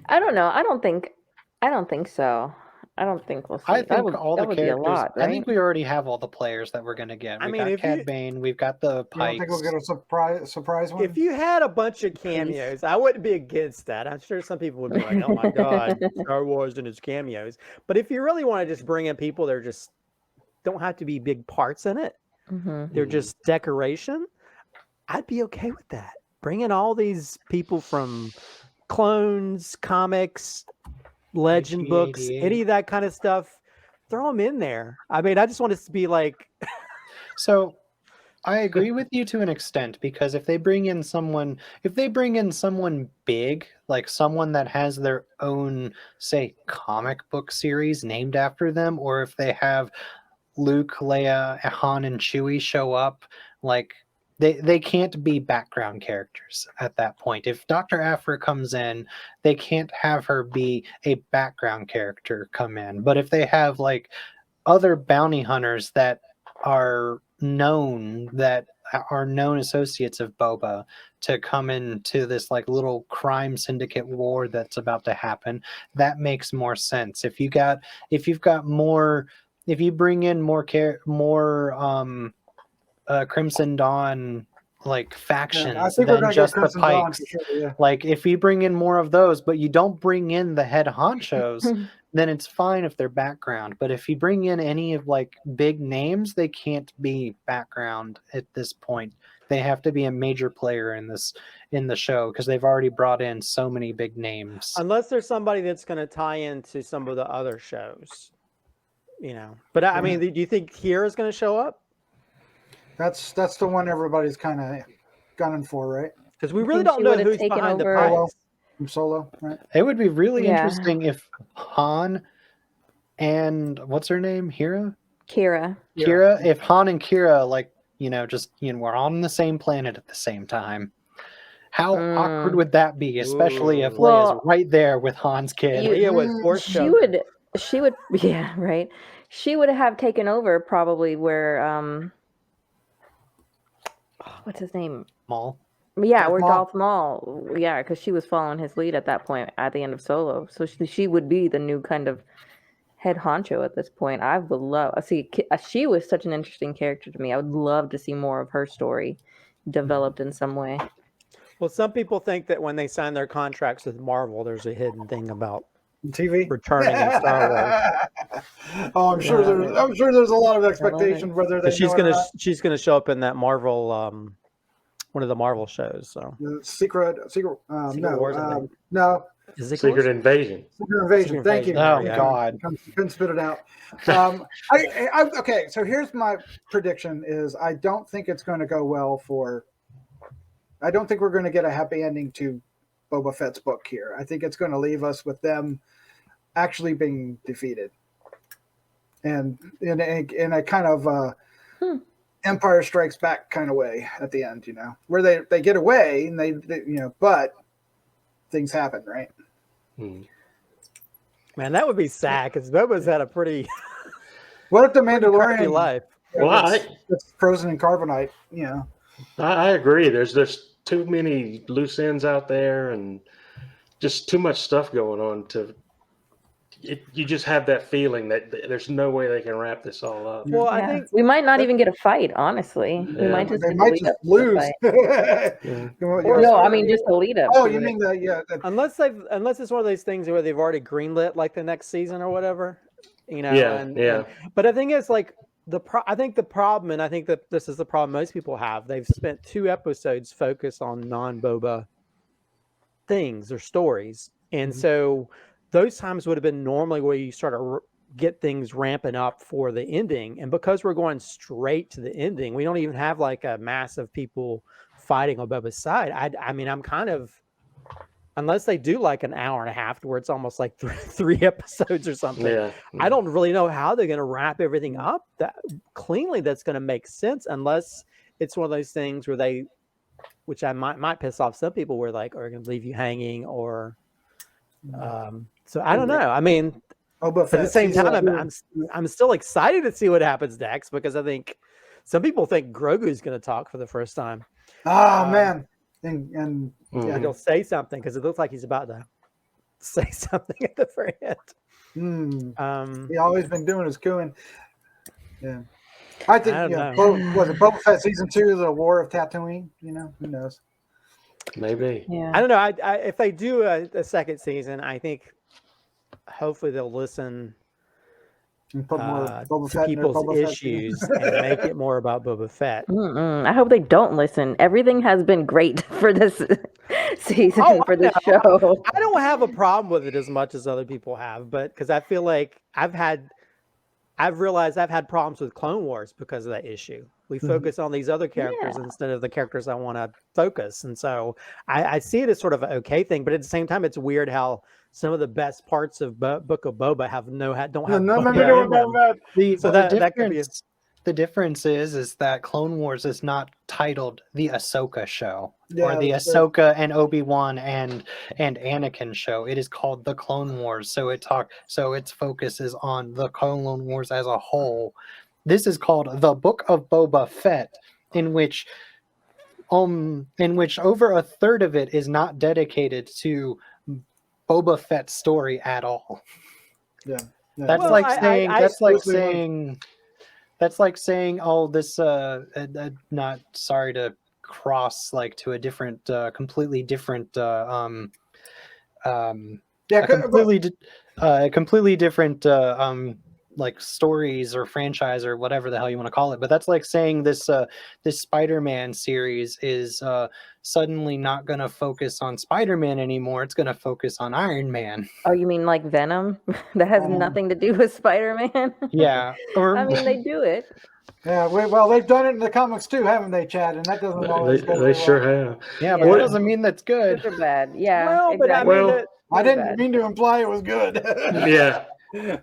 I don't know. I don't think so. I don't think we'll see. I think that would, all that the would characters. be a lot, right? I think we already have all the players that we're gonna get. I We mean, got if Cad you- Bane, we've got the You don't Pikes. think we'll get a surprise one? if you had a bunch of cameos, I wouldn't be against that. I'm sure some people would be like, "Oh my god, Star Wars and its cameos." But if you really want to just bring in people that just don't have to be big parts in it, they're just decoration, I'd be okay with that. Bring in all these people from clones, comics, legend books, 1988. any of that kind of stuff. Throw them in there. I mean, I just want it to be like, So I agree with you to an extent, because if they bring in someone big, like someone that has their own, say, comic book series named after them, or if they have Luke, Leia, Han, and Chewie show up, like they can't be background characters at that point. If Dr. Aphra comes in, they can't have her be a background character come in. But if they have like other bounty hunters that are known associates of Boba to come into this like little crime syndicate war that's about to happen, that makes more sense. If you bring in more Crimson Dawn like factions I think we're than gonna just get the Crimson Dawn Pikes. for sure, yeah. Like if you bring in more of those, but you don't bring in the head honchos, then it's fine if they're background. But if you bring in any of like big names, they can't be background at this point They have to be a major player in the show because they've already brought in so many big names. Unless there's somebody that's going to tie into some of the other shows, But I mean, do you think Kira's going to show up? That's the one everybody's kind of gunning for, right? Because we really don't know who's behind the prize. From Solo, right? It would be really interesting if Han and what's her name, Kira, if Han and Kira we're on the same planet at the same time. How awkward would that be, especially if Leia's right there with Han's kid? She would, yeah, right. She would have taken over probably where what's his name? Maul. Yeah, where Darth Maul. Yeah, because she was following his lead at that point at the end of Solo. So she would be the new kind of head honcho at this point. I would love. She was such an interesting character to me. I would love to see more of her story developed in some way. Well, some people think that when they sign their contracts with Marvel, there's a hidden thing about TV returning in Star Wars. Oh, I'm sure there's a lot of expectation whether they. She's gonna show up in that Marvel, one of the Marvel shows. So Secret Wars, no. Secret Invasion. Secret Invasion. Thank you. Oh God, couldn't spit it out. Okay, so here's my prediction: is I don't think it's going to go well for. I don't think we're going to get a happy ending to Boba Fett's book here. I think it's going to leave us with them actually being defeated, and in a kind of Empire Strikes Back kind of way at the end, where they get away and they but things happen, right? Man, that would be sad because Boba's had a pretty. What if the Mandalorian life? Well, it's frozen in carbonite. I agree. There's too many loose ends out there, and just too much stuff going on you just have that feeling that there's no way they can wrap this all up. Well, I think we might not even get a fight, honestly. Yeah. We might just lose. No, I mean just the lead up. Oh, you mean unless it's one of those things where they've already greenlit like the next season or whatever, but I think it's like I think the problem, and I think that this is the problem most people have. They've spent 2 episodes focused on non-Boba things or stories, and so those times would have been normally where you start to get things ramping up for the ending. And because we're going straight to the ending, we don't even have like a mass of people fighting on Boba's side. I mean, I'm kind of, unless they do like an hour and a half where it's almost like three episodes or something. Yeah. I don't really know how they're going to wrap everything up that cleanly. That's going to make sense unless it's one of those things where which I might piss off some people, where like are going to leave you hanging or. So I don't know. I mean, at the same time, I'm still excited to see what happens next because I think some people think Grogu's going to talk for the first time. Oh man, and he'll say something because it looks like he's about to say something at the very end. He always been doing his cooing. Yeah, I think was it Boba Fett season 2, the War of Tatooine? Who knows? Maybe. Yeah. I don't know. If they do a second season, I think hopefully they'll listen and put more Boba to Fett people's issues and make it more about Boba Fett. I hope they don't listen. Everything has been great for this season, for this show. I don't have a problem with it as much as other people have, but because I feel like I've realized I've had problems with Clone Wars because of that issue. We focus on these other characters instead of the characters I want to focus. And so I see it as sort of an okay thing, but at the same time, it's weird how some of the best parts of Book of Boba don't have nothing to do with that. The difference is that Clone Wars is not titled the Ahsoka show or the Ahsoka and Obi-Wan and Anakin show. It is called the Clone Wars. So its focus is on the Clone Wars as a whole. This is called the Book of Boba Fett, in which over a third of it is not dedicated to Boba Fett's story at all. Yeah. That's like saying, oh, this not sorry to cross like to a different completely different like stories or franchise or whatever the hell you want to call it. But that's like saying this this Spider-Man series is suddenly not going to focus on Spider-Man anymore. It's going to focus on Iron Man. Oh, you mean like Venom? That has nothing to do with Spider-Man? Yeah. Or I mean, they do it. Yeah, well, they've done it in the comics too, haven't they, Chad? And that doesn't always go They very sure well. have. yeah, but Yeah. that doesn't mean that's good. Good or bad? Yeah. Well, but I exactly. mean, Well, I Good or didn't bad. mean to imply it was good. Yeah.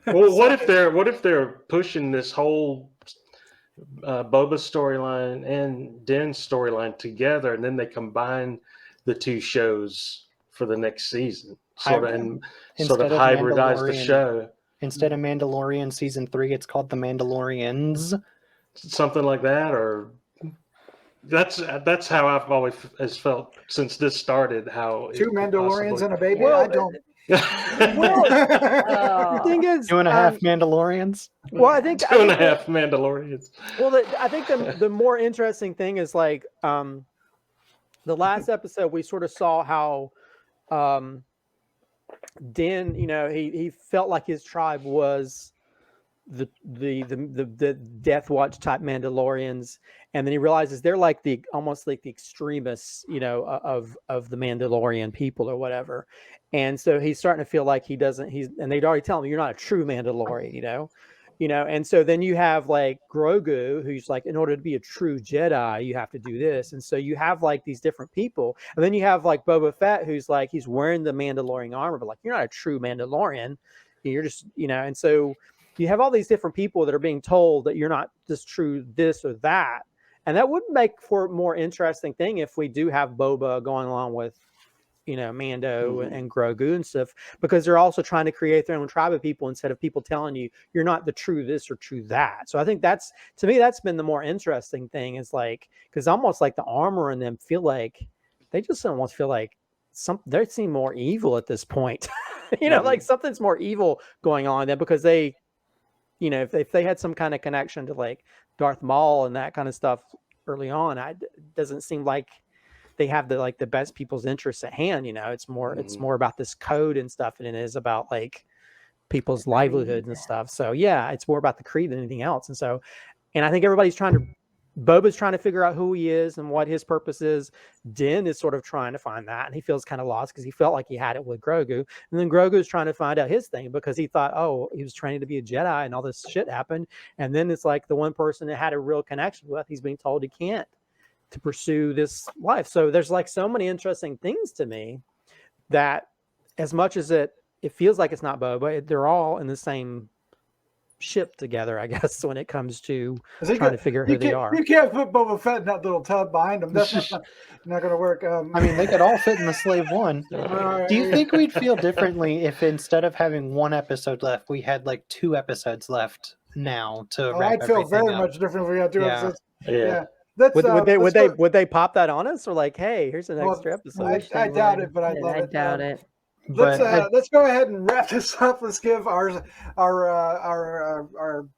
Well, what if they're pushing this whole Boba storyline and Din's storyline together, and then they combine the two shows for the next season, sort of Instead of hybridize the Mandalorian. show, Instead of Mandalorian season 3, it's called The Mandalorians. something like that, or that's how I've always felt since this started. How Two Mandalorians and a baby. Well, I don't. the thing is, 2.5 Mandalorians. well, I think two and a half Mandalorians. Well, I think the more interesting thing is like the last episode we sort of saw how Din, you know, he felt like his tribe was the Death Watch type Mandalorians, and then he realizes they're like almost like the extremists, you know, of the Mandalorian people or whatever. And so he's starting to feel like and they'd already tell him, you're not a true Mandalorian, you know. And so then you have like Grogu, who's like, in order to be a true Jedi, you have to do this. And so you have like these different people. And then you have like Boba Fett, who's like, he's wearing the Mandalorian armor, but like, you're not a true Mandalorian. You're just, and so you have all these different people that are being told that you're not just true this or that. And that would make for a more interesting thing if we do have Boba going along with, Mando and Grogu and stuff, because they're also trying to create their own tribe of people instead of people telling you you're not the true this or true that. So I think that's been the more interesting thing, is like, because almost like the armor in them feel like they just almost feel like they seem more evil at this point. Like something's more evil going on there, because they, if they had some kind of connection to like Darth Maul and that kind of stuff early on, it doesn't seem like they have the best people's interests at hand. It's more about this code and stuff than it is about like people's livelihoods and stuff. So yeah, it's more about the creed than anything else. And I think Boba's trying to figure out who he is and what his purpose is. Din is sort of trying to find that, and he feels kind of lost because he felt like he had it with Grogu. And then Grogu's trying to find out his thing because he thought, he was training to be a Jedi and all this shit happened. And then it's like the one person that had a real connection with, he's being told he can't to pursue this life. So there's like so many interesting things to me that, as much as it feels like it's not Boba, they're all in the same ship together, I guess, when it comes to trying to figure out who they are. You can't put Boba Fett in that little tub behind him. That's not going to work. I mean, they could all fit in the Slave One. Do you think we'd feel differently if instead of having one episode left, we had like 2 episodes left now to wrap I'd feel very everything up? much different if we had 2 episodes. Yeah. Would they pop that on us, or like, hey, here's an extra episode? I doubt it, but I'd love it. I doubt it. Let's go ahead and wrap this up. Let's give our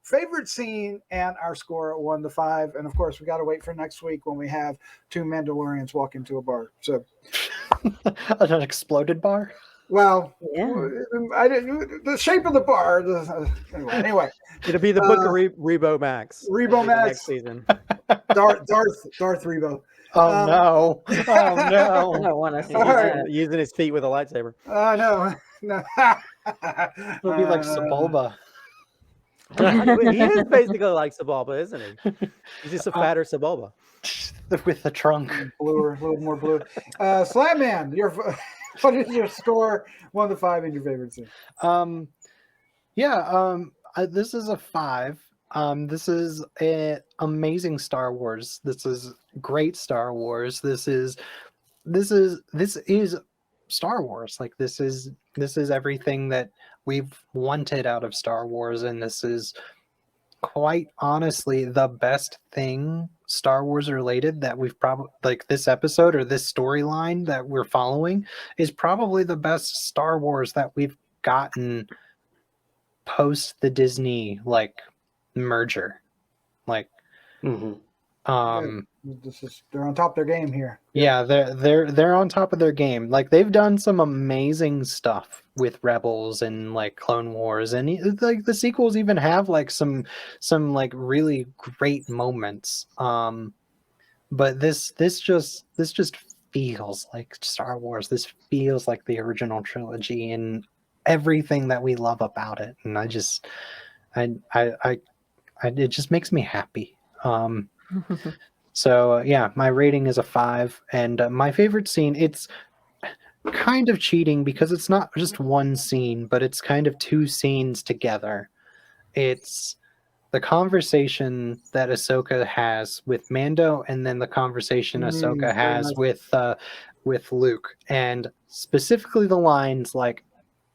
favorite scene and our score 1 to 5, and of course we got to wait for next week when we have 2 Mandalorians walk into a bar. So an exploded bar. Well, Yeah. the shape of the bar. Anyway, It'll be the book of Rebo Max. Rebo Max next season. Darth Rebo. Oh no! Oh I no! don't want to see right. that. Using his feet with a lightsaber. No. It'll be like Sebulba. He is basically like Sebulba, isn't he? He's just a fatter Sebulba. With the trunk. Bluer, a little more blue. Slatman, what is your score 1 to 5 in your favorite scene? This is a 5. This is an amazing Star Wars. This is great Star Wars. This is Star Wars. Like this is everything that we've wanted out of Star Wars, and this is quite honestly the best thing Star Wars related that we've probably, like, this episode or this storyline that we're following is probably the best Star Wars that we've gotten post the Disney merger. They're on top of their game here. Yeah, they're on top of their game. Like they've done some amazing stuff with Rebels and like Clone Wars, and like the sequels even have like some like really great moments. But this just feels like Star Wars. This feels like the original trilogy and everything that we love about it. And it just makes me happy. So yeah, my rating is a 5, and my favorite scene, it's kind of cheating because it's not just one scene, but it's kind of 2 scenes together. It's the conversation that Ahsoka has with Mando, and then the conversation Ahsoka has with Luke, and specifically the lines like,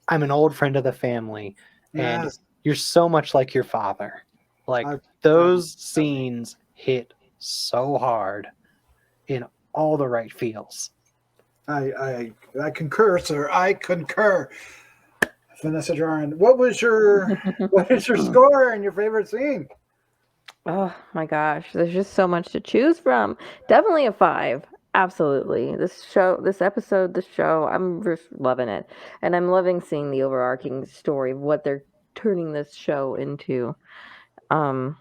"I'm an old friend of the family," and Yes. "You're so much like your father." Like those scenes hit so hard in all the right feels. I concur, sir. I concur. Vanessa Jarin, what is your score and your favorite scene? Oh my gosh, there's just so much to choose from. Definitely a 5. Absolutely. This show, I'm just loving it. And I'm loving seeing the overarching story of what they're turning this show into. Oh,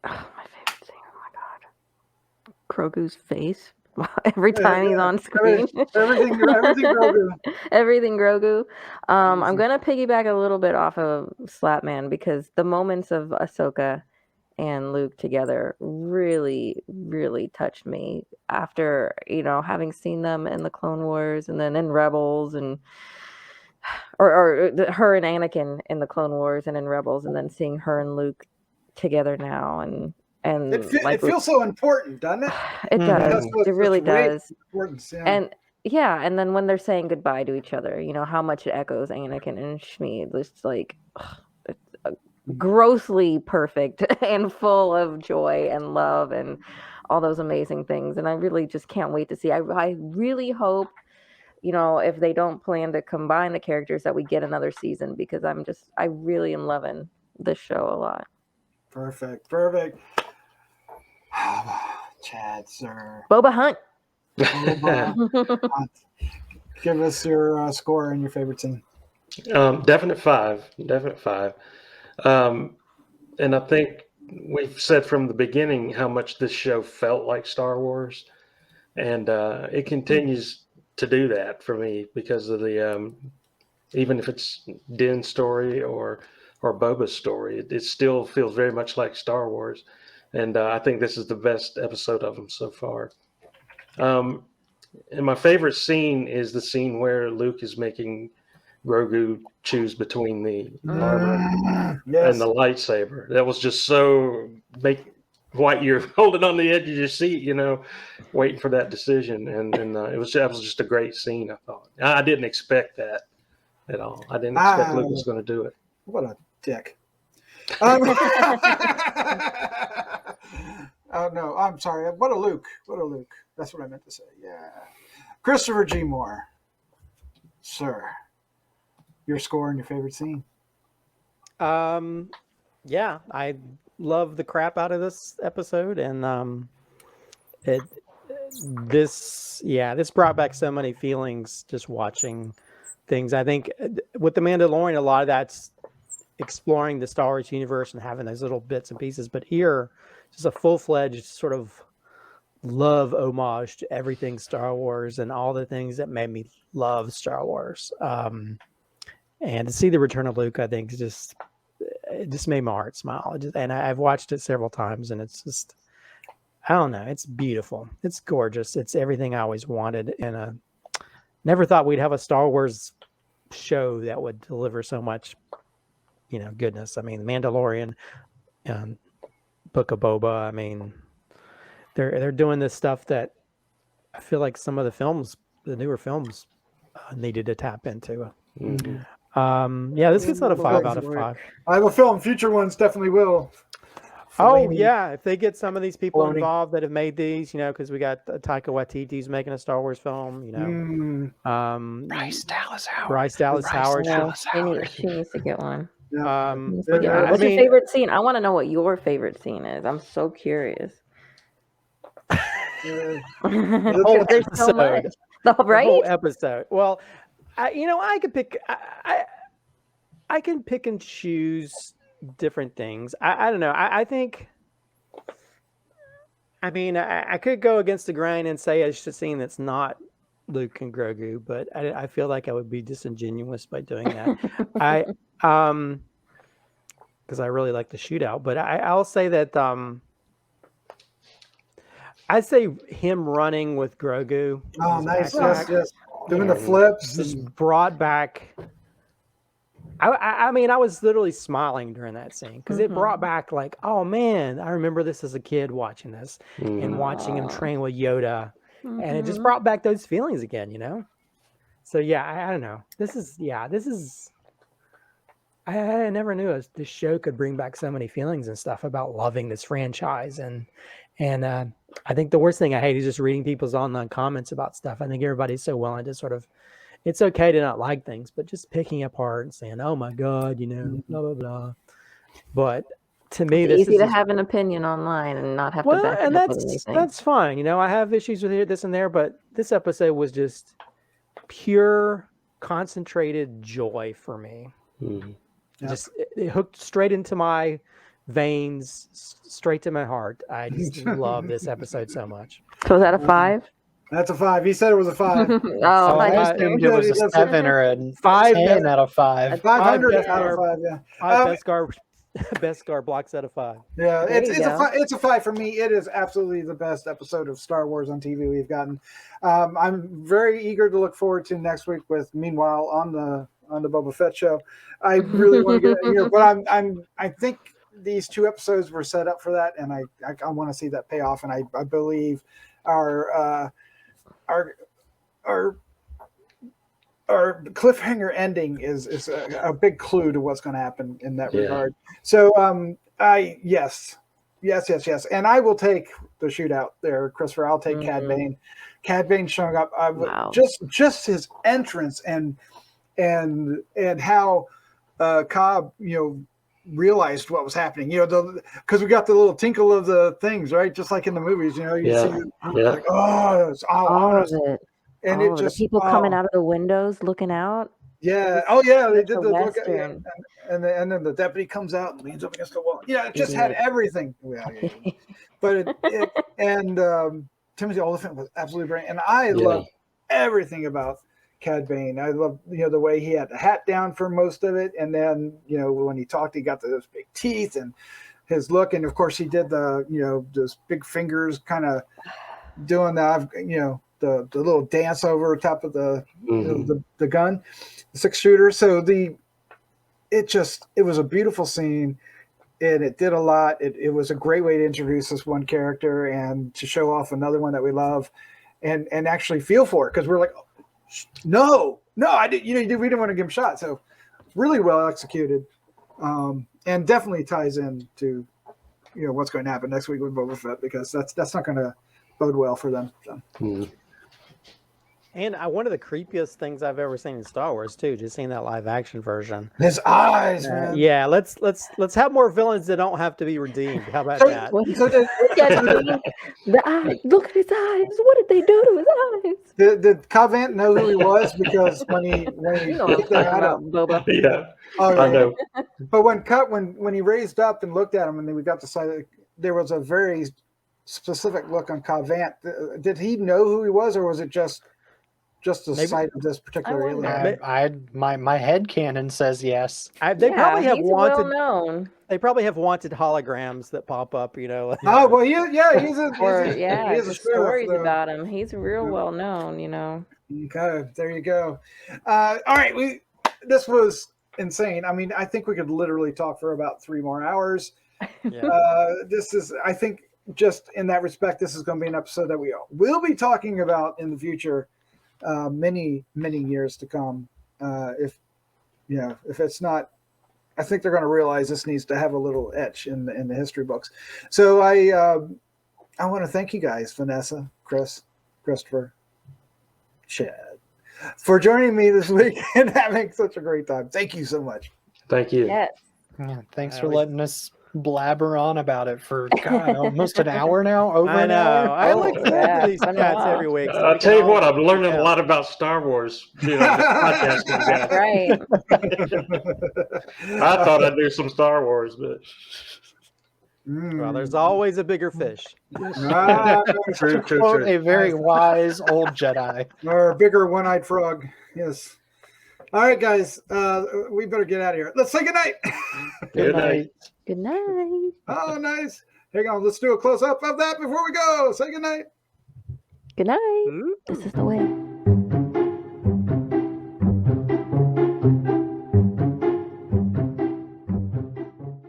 my favorite scene. Oh my God. Grogu's face. Every time he's on screen. Everything Grogu. Everything Grogu. I'm going to piggyback a little bit off of SLATTMAN because the moments of Ahsoka and Luke together really, really touched me after, having seen them in the Clone Wars and then in Rebels or her and Anakin in the Clone Wars and in Rebels, and then seeing her and Luke together now and it feels so important, doesn't it? It does. It really does. Yeah. And then when they're saying goodbye to each other, how much it echoes Anakin and Shmi. It's like it's grossly perfect and full of joy and love and all those amazing things. And I really just can't wait to see. I really hope, if they don't plan to combine the characters, that we get another season, because I really am loving this show a lot. Perfect. Chad, sir. Boba Hunt. Give us your score and your favorite scene. Definite 5. And I think we've said from the beginning how much this show felt like Star Wars, and it continues to do that for me because of the even if it's Din's story or Boba's story, it still feels very much like Star Wars. And I think this is the best episode of them so far. And my favorite scene is the scene where Luke is making Grogu choose between the armor and the lightsaber. That was just so you're holding on the edge of your seat, waiting for that decision. And that was just a great scene, I thought. I didn't expect that at all. I didn't expect Luke was going to do it. What a dick. No, I'm sorry. What a Luke. That's what I meant to say. Yeah. Christopher G. Moore. Sir, your score and your favorite scene. Yeah, I love the crap out of this episode, and this brought back so many feelings just watching things. I think with The Mandalorian, a lot of that's exploring the Star Wars universe and having those little bits and pieces, but here, just a full-fledged sort of love homage to everything Star Wars and all the things that made me love Star Wars. And to see the return of Luke, I think it just made my heart smile. And I've watched it several times, and it's just, I don't know, it's beautiful. It's gorgeous. It's everything I always wanted. And never thought we'd have a Star Wars show that would deliver so much, goodness. I mean, The Mandalorian, Book of Boba. I mean, they're doing this stuff that I feel like some of the newer films needed to tap into. Mm-hmm. This gets out of 5 out of 5. I have a feeling future ones definitely will. Oh yeah, if they get some of these people involved that have made these, because we got Taika Waititi's making a Star Wars film. Bryce Dallas Howard. Bryce Dallas Howard. She needs to get one. Yeah. I What's your mean, favorite scene? I want to know what your favorite scene is. I'm so curious. the whole There's so much. episode. The, The right? whole episode. Well, I could pick. I can pick and choose different things. I don't know. I think. I mean, I could go against the grain and say it's a scene that's not Luke and Grogu, but I feel like I would be disingenuous by doing that. Because I really like the shootout, but I'll say that I'd say him running with Grogu. Oh, his nice. backpack, Yes. Doing the and flips. just And, brought back. I mean, I was literally smiling during that scene because it brought back like, oh man, I remember this as a kid watching this and watching him train with Yoda, and it just brought back those feelings again, you know. So yeah, I don't know. This is. I never knew this show could bring back so many feelings and stuff about loving this franchise, and I think the worst thing I hate is just reading people's online comments about stuff. I think everybody's so willing to sort of. It's okay to not like things, but just picking apart and saying, "Oh my God," you know, blah blah blah. But to me, It's this easy is to have an opinion online and not have to well, back and it up with anything. that's fine. You know, I have issues with here, this, and there, but this episode was just pure, concentrated joy for me. Just it hooked straight into my veins, straight to my heart. I just love this episode so much. So is that a 5? that's a 5. He said it was a 5. Oh, I I assumed it was a 7 or a 10 out of 5. 500 best out of are- 5. Yeah. Five best scar blocks out of 5. Yeah, There you go. it's a 5 for me. It is absolutely the best episode of Star Wars on TV we've gotten. I'm very eager to look forward to next week with Meanwhile on the Boba Fett show. I really want to get but I think these 2 episodes were set up for that, and I want to see that pay off, and I believe our cliffhanger ending is a big clue to what's going to happen in that regard. So yes, and I will take the shootout there, Christopher. I'll take Cad Bane. Cad Bane showing up. Wow. Just his entrance and how Cobb, realized what was happening. Because we got the little tinkle of the things, right? Just like in the movies, you see like, oh, it's all of it. and All it of just the people coming out of the windows looking out. Yeah. Oh, yeah. They It's did a the look. Western. And then the deputy comes out and leans up against the wall. Yeah, it just had everything. Well, yeah. But Timothy Olyphant was absolutely brilliant, and I love everything about Cad Bane. I love the way he had the hat down for most of it, and then when he talked, he got those big teeth and his look, and of course he did the those big fingers, kind of doing that. The little dance over top of the gun, the 6-shooter. So it was a beautiful scene, and it did a lot. It was a great way to introduce this one character and to show off another one that we love, and actually feel for it, because we're like, no, I didn't. We didn't want to give him a shot. So really well executed, and definitely ties in to what's going to happen next week with Boba Fett, because that's not going to bode well for them. So. And one of the creepiest things I've ever seen in Star Wars too, just seeing that live action version. His eyes, man. Yeah, let's have more villains that don't have to be redeemed. How about that? The eyes. Look at his eyes. What did they do to his eyes? Did Covenant know who he was? Because when he kicked that out, Boba. Yeah, I know. But when he raised up and looked at him, and then we got to say there was a very specific look on Covenant. Did he know who he was, or was it just the sight of this particular alien? My head canon says yes. They probably have wanted. Well known. They probably have wanted holograms that pop up. Oh well, he's a stories about him. He's real well known. Okay, there you go. All right, this was insane. I mean, I think we could literally talk for about 3 more hours. Yeah. This is, I think, just in that respect, this is going to be an episode that we will be talking about in the future. Many years to come. If it's not, I think they're going to realize this needs to have a little etch in the history books. So I want to thank you guys, Vanessa, Chris, Christopher, Chad, for joining me this week and having such a great time. Thank you so much. Thank you. Yes. Yeah, thanks for letting us blabber on about it for God, almost an hour now. Over I an know. hour. I look forward Yeah, to these been a chats while. every week. So I'll we tell can you what, all I'm learning geek a out. lot about Star Wars. This podcasting That's guy. right. I thought I knew some Star Wars, but Well, there's always a bigger fish. Ah, true, true, Quote true. a very wise old Jedi. or bigger one-eyed frog. Yes. All right, guys. We better get out of here. Let's say goodnight. Good night. Good night. Oh, nice. Hang on. Let's do a close-up of that before we go. Say goodnight. Good night. This is the way.